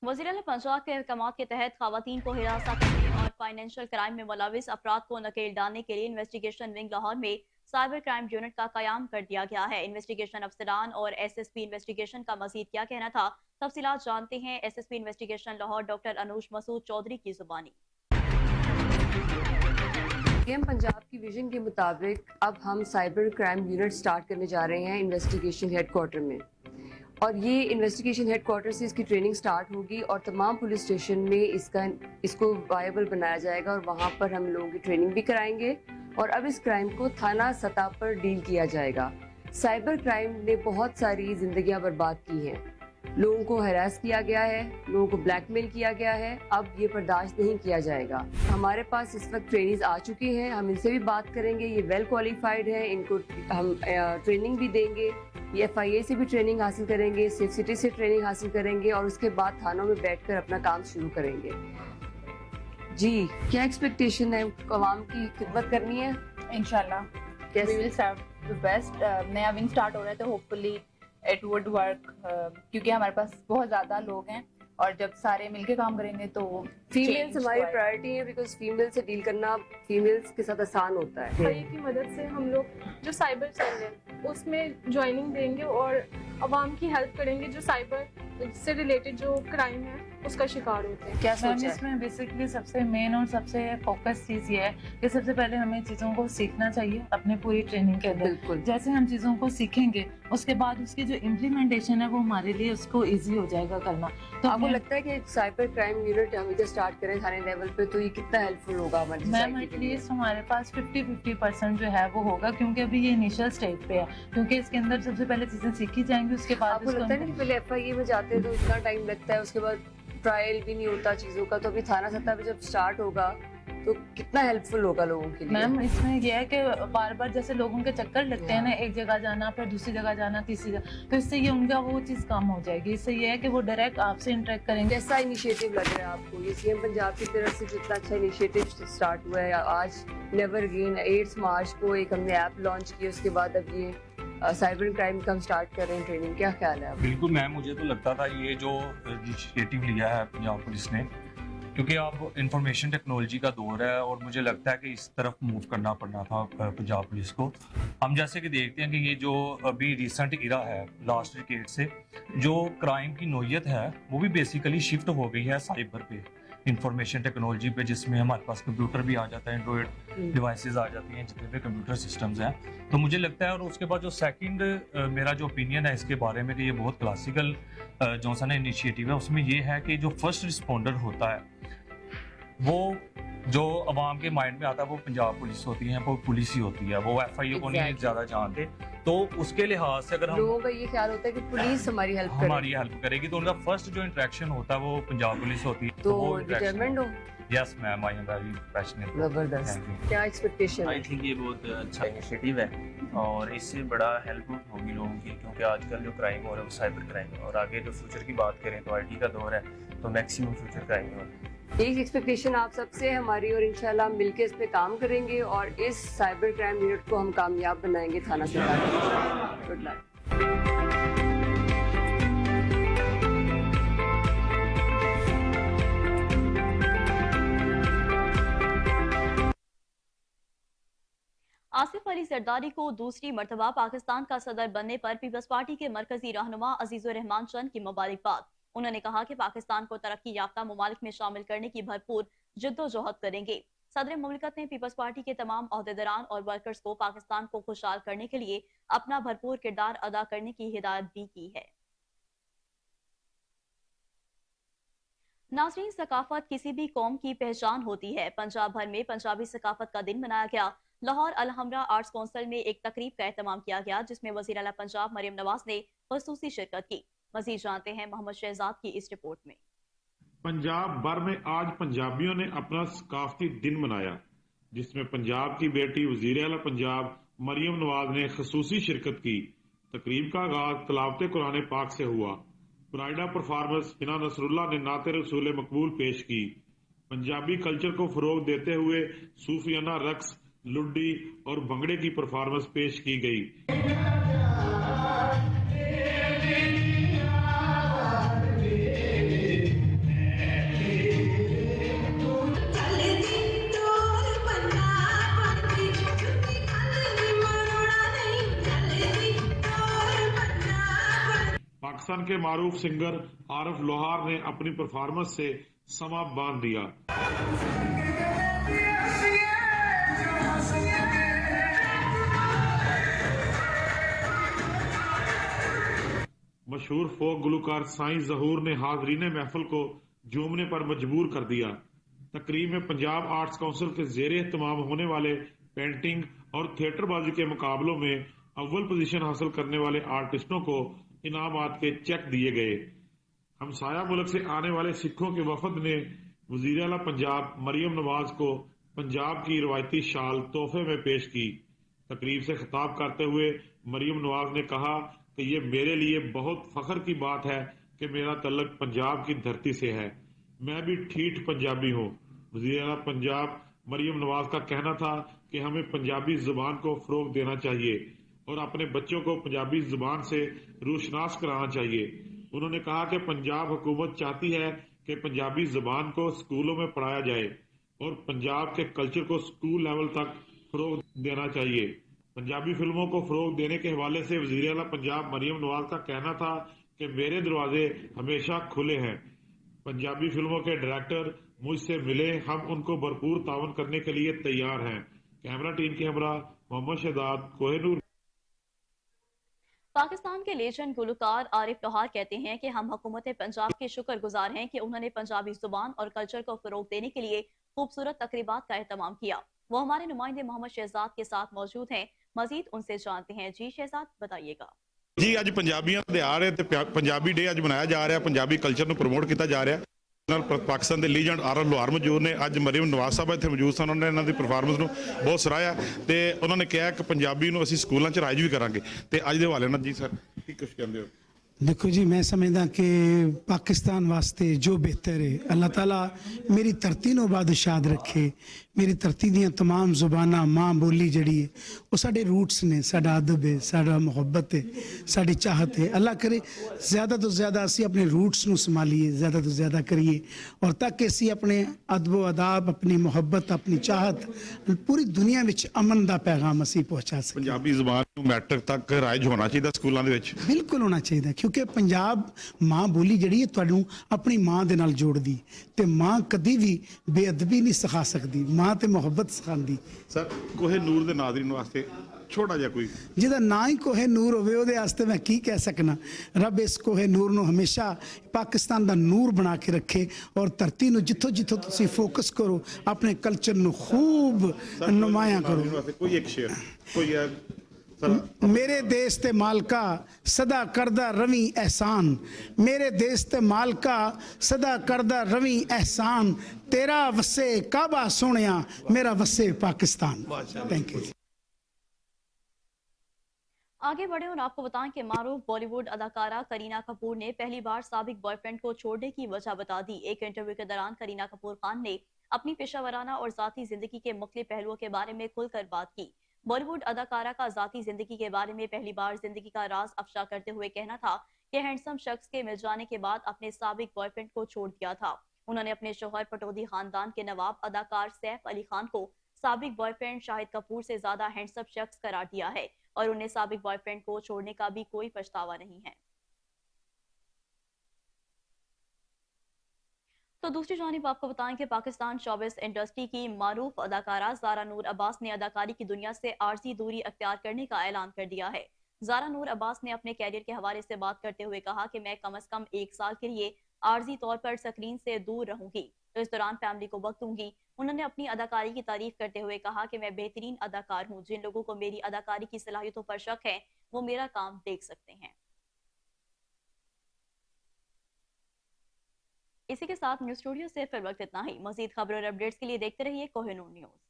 वज़ीर आला पंजाब के अहकाम के तहत खवातीन को हिरासत में और फाइनेंशियल क्राइम में मुलविस अफराद को नकेल डालने के लिए इन्वेस्टिगेशन विंग लाहौर में साइबर क्राइम यूनिट का कयाम कर दिया गया है। इन्वेस्टिगेशन अफसरान और एसएसपी इन्वेस्टिगेशन का मजीद क्या कहना था, तफसीलात जानते हैं SSP investigation Lahore doctor Anoosh Masood Chaudhry की जुबानी। पीएम पंजाब की विजन के मुताबिक अब हम साइबर क्राइम यूनिट स्टार्ट करने जा रहे हैं इन्वेस्टिगेशन हेडक्वार्टर में, और ये इन्वेस्टिगेशन हेडक्वार्टर से इसकी ट्रेनिंग स्टार्ट होगी और तमाम पुलिस स्टेशन में इसको वायबल बनाया जाएगा और वहाँ पर हम लोगों की ट्रेनिंग भी कराएंगे और अब इस क्राइम को थाना सतह पर डील किया जाएगा। साइबर क्राइम ने बहुत सारी जिंदगियां बर्बाद की हैं, लोगों को हरास किया गया है, लोगों को ब्लैकमेल किया गया है, अब ये बर्दाश्त नहीं किया जाएगा। हमारे पास इस वक्त ट्रेनिंग्स आ चुके हैं, हम इनसे भी बात करेंगे, ये वेल क्वालिफाइड है, इनको हम ट्रेनिंग भी देंगे, ये FIA से भी ट्रेनिंग हासिल करेंगे, सेफ सिटी से ट्रेनिंग हासिल करेंगे और उसके बाद थानों में बैठकर अपना काम शुरू करेंगे। जी, क्या एक्सपेक्टेशन है, अवाम की खिदमत करनी है इंशाल्लाह, we will serve the best. नया विंग स्टार्ट हो रहा है तो होपफुली इट वुड वर्क, क्योंकि हमारे पास बहुत ज़्यादा लोग हैं और जब सारे मिलके काम करेंगे तो फीमेल्स हमारी प्रायोरिटी है, बिकॉज फीमेल से डील करना फीमेल्स के साथ आसान होता है। FIA की मदद से हम लोग जो साइबर सेल है उसमें ज्वाइनिंग देंगे और अवाम की हेल्प करेंगे जो साइबर से रिलेटेड जो क्राइम है उसका शिकार होते हैं। क्या मैम, सोचा है? इसमें बेसिकली सबसे मेन और सबसे फोकस चीज़ ये है कि सबसे पहले हमें चीज़ों को सीखना चाहिए अपने पूरी ट्रेनिंग के अंदर। बिल्कुल, जैसे हम चीज़ों को सीखेंगे उसके बाद उसकी जो इम्प्लीमेंटेशन है वो हमारे लिए उसको ईजी हो जाएगा करना। तो आपको लगता है कि साइबर क्राइम यूनिट हम इधर स्टार्ट करें थाने लेवल पे तो ये कितना हेल्पफुल होगा हमारी मैम, सोसाइटी के लिए? एटलीस्ट हमारे पास 50% जो है वो होगा, क्योंकि अभी ये इनिशियल स्टेज पे है, क्योंकि इसके अंदर सबसे पहले चीजें सीखी जाएंगी, उसके बाद आपको लगता है ना कि पहले FIA में जाते हैं तो इतना टाइम लगता है, उसके बाद ट्रायल भी नहीं होता चीजों का, तो अभी थाना सतह पे जब स्टार्ट होगा तो कितना हेल्पफुल होगा लोगों के लिए? मैम, इसमें यह है कि बार बार जैसे लोगों के चक्कर लगते हैं ना, एक जगह जाना फिर दूसरी जगह जाना तीसरी जगह, तो इससे ये उनका वो चीज़ कम हो जाएगी। इससे ये है कि वो डायरेक्ट आपसे इंटरेक्ट करेंगे। कैसा इनिशिएटिव लग रहा है आपको ये CM पंजाब की तरफ से जितना अच्छा इनिशिएटिव स्टार्ट हुआ है? आज नेवर अगेन 8 मार्च को एक हमने ऐप लॉन्च की, उसके बाद अब ये साइबर क्राइम का हम स्टार्ट कर रहे हैं ट्रेनिंग, क्या ख्याल है? बिल्कुल मैम, मुझे तो लगता था ये जो इनिशिएटिव लिया है पंजाब पुलिस ने क्योंकि अब इंफॉर्मेशन टेक्नोलॉजी का दौर है और मुझे लगता है कि इस तरफ मूव करना पड़ना था पंजाब पुलिस को। हम जैसे कि देखते हैं कि ये जो अभी रिसेंट इरा है लास्ट डिकेड से, जो क्राइम की नोयत है वो भी बेसिकली शिफ्ट हो गई है साइबर पे, इंफॉर्मेशन टेक्नोलॉजी पे, जिसमें हमारे पास कंप्यूटर भी आ जाता है, एंड्रॉयड डिवाइसेस आ जाती हैं, जितने भी कंप्यूटर सिस्टम्स हैं। तो मुझे लगता है, और उसके बाद जो सेकंड मेरा जो ओपिनियन है इसके बारे में कि ये बहुत क्लासिकल जो सा ना इनिशिएटिव है, उसमें ये है कि जो फर्स्ट रिस्पॉन्डर होता है वो जो अवाम के माइंड में आता है वो पंजाब पुलिस होती है, वो पुलिस ही होती है, वो FIO को नहीं ज़्यादा जानते। तो उसके लिहाज से अगर हम लोगों का ये ख्याल होता है कि पुलिस हमारी हेल्प करेगी, तो उनका फर्स्ट जो इंटरेक्शन होता है वो पंजाब पुलिस होती है। तो डिटरमिन्ड हो। Yes ma'am, I am very passionate. जबरदस्त। क्या एक्सपेक्टेशन? आई थिंक ये बहुत अच्छा इनिशिएटिव है और इससे बड़ा हेल्प होगी लोगों की, क्योंकि आजकल जो क्राइम हो रहा है वो साइबर क्राइम है, और आगे जो फ्यूचर की बात करें तो IT का दौर है, तो मैक्सिमम फ्यूचर क्राइम हो रहा है। एक एक्सपेक्टेशन आप सबसे हमारी, और इंशाल्लाह मिलके इस पे काम करेंगे और इस साइबर क्राइम यूनिट को हम कामयाब बनाएंगे थाना से। Good luck. आसिफ अली जरदारी को दूसरी मर्तबा पाकिस्तान का सदर बनने पर पीपल्स पार्टी के मरकजी रहनुमा अजीजुर रहमान चंद की मुबारकबाद। उन्होंने कहा कि पाकिस्तान को तरक्की याफ्ता ममालिक में शामिल करने की भरपूर जिद्दोजहद करेंगे। सदर मुमलिकत ने पीपल्स पार्टी के तमाम ओहदेदारान और वर्कर्स को पाकिस्तान को खुशहाल करने के लिए अपना भरपूर किरदार अदा करने की हिदायत भी की है। नाज़रीन, सकाफत किसी भी कौम की पहचान होती है। पंजाब भर में पंजाबी सकाफत का दिन मनाया गया। लाहौर अलहमरा आर्ट्स काउंसिल में एक तकरीब का एहतमाम किया गया, जिसमें वज़ीर आला पंजाब मरियम नवाज ने खुसूसी शिरकत की। मज़ीद जानते हैं मोहम्मद शहजाद की इस रिपोर्ट में। पंजाब भर में आज पंजाबियों ने अपना सकाफती दिन मनाया, जिसमें पंजाब की बेटी वज़ीर आला पंजाब मरियम नवाज ने खुसूसी शिरकत की। तकरीब का आगाज तिलावत कुरान पाक से हुआ। Pride of performance Hina Nasrullah ने नाते रसूल मकबूल पेश की। पंजाबी कल्चर को फरोग देते हुए सूफियाना रक्स, लुड्डी और भंगड़े की परफॉर्मेंस पेश की गई। पाकिस्तान के मारूफ सिंगर आरिफ लोहार ने अपनी परफॉर्मेंस से समा बांध दिया। मशहूर फोक गुलकार साईं जहूर ने हाजरीन महफिल को झूमने पर मजबूर कर दिया। तकरीब में पंजाब आर्ट्स काउंसिल के ज़ेरे एहतमाम होने वाले पेंटिंग और थिएटरबाजी के मुकाबलों में अव्वल पोजीशन हासिल करने वाले आर्टिस्टों को इनामात के चेक दिए गए। हमसाया मुल्क से आने वाले सिखों के वफद ने वज़ीर आला पंजाब मरियम नवाज को पंजाब की रवायती शाल तोहफे में पेश की। तकरीब से खिताब करते हुए मरियम नवाज ने कहा कि ये मेरे लिए बहुत फख्र की बात है कि मेरा तल्लक पंजाब की धरती से है। मैं भी ठीठ पंजाबी हूँ। वज़ीर आला पंजाब मरियम नवाज का कहना था कि हमें पंजाबी जुबान को फरोग देना चाहिए और अपने बच्चों को पंजाबी जुबान से रूशनास कराना चाहिए। उन्होंने कहा कि पंजाब हुकूमत चाहती है कि पंजाबी जुबान को स्कूलों में पढ़ाया जाए और पंजाब के कल्चर को स्कूल लेवल तक फरोग देना चाहिए। पंजाबी फिल्मों को फरोग देने के हवाले से वज़ीर आला पंजाब मरियम नवाज का कहना था कि मेरे दरवाजे हमेशा खुले हैं। पंजाबी फिल्मों के डायरेक्टर मुझसे मिले, हम उनको भरपूर तावन करने के लिए तैयार हैं। कैमरा टीम के हमरा मोहम्मद शहजाद, कोहिनूर। पाकिस्तान के लेजेंड गुलकार आरिफ लोहार कहते हैं कि हम हुकूमत पंजाब के शुक्रगुजार हैं कि उन्होंने पंजाबी जुबान और कल्चर को फरोग देने के लिए खूबसूरत तकरीबात का एहतमाम किया। वो हमारे नुमाइंदे मोहम्मद शहजाद के साथ मौजूद हैं। मजीद उनसे जानते हैं। जी शहजाद, बताइएगा। जी, अज पंजाबियों का त्योहार है, पंजाबी डे अज मनाया जा रहा, पंजाबी कल्चर को प्रमोट किया जा रहा। पाकिस्तान के लीजेंड आरिफ लोहार मौजूद ने। अज मरियम नवाज साहब इतने मौजूद सन, उन्होंने इन्हों की परफॉर्मेंस को बहुत सराहया तो उन्होंने कहा कि पंजाबी को असीं स्कूलों च राइज भी करांगे। तो अज के हवाले नाल जी सर की कुछ कहते हो? देखो जी, मैं समझदा कि पाकिस्तान वास्ते जो बेहतर है अल्लाह ताला मेरी धरती नो बादशाह रखे। मेरी धरती ਦੀਆਂ तमाम ਜ਼ੁਬਾਨਾਂ ਮਾਂ ਬੋਲੀ ਜਿਹੜੀ ਹੈ ਉਹ ਸਾਡੇ ਰੂਟਸ ਨੇ ਸਾਡਾ ਅਦਬ ਹੈ ਸਾਡਾ ਮੁਹੱਬਤ ਹੈ ਸਾਡੀ ਚਾਹਤ ਹੈ ਅੱਲਾ ਕਰੇ ਜ਼ਿਆਦਾ ਤੋਂ ਜ਼ਿਆਦਾ ਅਸੀਂ ਆਪਣੇ ਰੂਟਸ ਨੂੰ ਸੰਭਾਲੀਏ ਜ਼ਿਆਦਾ ਤੋਂ ਜ਼ਿਆਦਾ ਕਰੀਏ ਔਰ ਤਾਂ ਕਿ ਅਸੀਂ ਆਪਣੇ ਅਦਬ ਅਦਾਬ ਆਪਣੀ ਮੁਹੱਬਤ ਆਪਣੀ ਚਾਹਤ ਪੂਰੀ ਦੁਨੀਆ ਵਿੱਚ ਅਮਨ ਦਾ ਪੈਗਾਮ ਅਸੀਂ ਪਹੁੰਚਾ ਸਕੀਏ ਪੰਜਾਬੀ ਜ਼ੁਬਾਨ ਨੂੰ ਮੈਟ੍ਰਿਕ ਤੱਕ ਰਾਇਜ ਹੋਣਾ ਚਾਹੀਦਾ ਸਕੂਲਾਂ ਦੇ ਵਿੱਚ ਬਿਲਕੁਲ ਹੋਣਾ ਚਾਹੀਦਾ ਕਿਉਂਕਿ ਪੰਜਾਬ ਮਾਂ ਬੋਲੀ ਜਿਹੜੀ ਹੈ ਤੁਹਾਨੂੰ ਆਪਣੀ ਮਾਂ ਦੇ ਨਾਲ ਜੋੜਦੀ ਤੇ ਮਾਂ ਕਦੀ ਵੀ ਬੇਅਦਬੀ ਨਹੀਂ ਸਿਖਾ ਸਕਦੀ ਮਾਂ ਤੇ ਮੁਹੱਬਤ ਸਿਖਾਉਂਦੀ ਸਰ ਕੋਹੇ ਨੂਰ ਦੇ ਨਾਜ਼ਰੀਨ ਵਾਸਤੇ ਛੋਟਾ ਜਿਹਾ ਕੋਈ ਜਿਹਦਾ ਨਾਂ ਹੀ ਕੋਹੇ ਨੂਰ ਹੋਵੇ ਉਹਦੇ ਵਾਸਤੇ ਮੈਂ ਕੀ ਕਹਿ ਸਕਣਾ ਰੱਬ ਇਸ ਕੋਹੇ ਨੂਰ ਨੂੰ ਹਮੇਸ਼ਾ ਪਾਕਿਸਤਾਨ ਦਾ ਨੂਰ ਬਣਾ ਕੇ ਰੱਖੇ ਔਰ ਧਰਤੀ ਨੂੰ ਜਿੱਥੋਂ ਜਿੱਥੋਂ ਤੁਸੀਂ ਫੋਕਸ ਕਰੋ ਆਪਣੇ ਕਲਚਰ ਨੂੰ ਖੂਬ ਨੁਮਾਇਆ ਕਰੋ ਕੋਈ ਇੱਕ ਸ਼ੇਰ ਕੋਈ मेरे देश ते मालका सदा करदा रवि एहसान मेरे देश ते मालका सदा करदा रवि एहसान तेरा वसे काबा सोनिया मेरा वसे पाकिस्तान थैंक यू आगे बढ़े और आपको बताएं कि मारूफ बॉलीवुड अदाकारा करीना कपूर ने पहली बार साबिक बॉयफ्रेंड को छोड़ने की वजह बता दी। एक इंटरव्यू के दौरान करीना कपूर खान ने अपनी पेशावराना और जाती जिंदगी के मुख्तलिफ पहलुओं के बारे में खुलकर बात की। बॉलीवुड अदाकारा का जाती जिंदगी के बारे में पहली बार जिंदगी का राज अफशा करते हुए कहना था कि हैंडसम शख्स के मिल जाने के बाद अपने साबिक बॉयफ्रेंड को छोड़ दिया था। उन्होंने अपने शौहर पटौदी खानदान के नवाब अदाकार सैफ अली खान को साबिक बॉयफ्रेंड शाहिद कपूर से ज्यादा हैंडसम शख्स करार दिया है और उन्हें साबिक बॉयफ्रेंड को छोड़ने का भी कोई पछतावा नहीं है। तो दूसरी जानिब आपको बताएं कि पाकिस्तान शोबिस इंडस्ट्री की मारूफ अदाकारा ज़ारा नूर अब्बास ने अदाकारी की दुनिया से आर्जी दूरी अख्तियार करने का ऐलान कर दिया है। ज़ारा नूर अब्बास ने अपने कैरियर के हवाले से बात करते हुए कहा कि मैं कम से कम 1 साल के लिए आर्जी तौर पर स्क्रीन से दूर रहूंगी, तो इस दौरान फैमिली को वक्त दूंगी। उन्होंने अपनी अदाकारी की तारीफ करते हुए कहा कि मैं बेहतरीन अदाकार हूँ, जिन लोगों को मेरी अदाकारी की सलाहियतों पर शक है वो मेरा काम देख सकते हैं। इसी के साथ न्यूज़ स्टूडियो से फिर वक्त इतना ही। मजीद खबरों और अपडेट्स के लिए देखते रहिए कोहिनूर न्यूज़।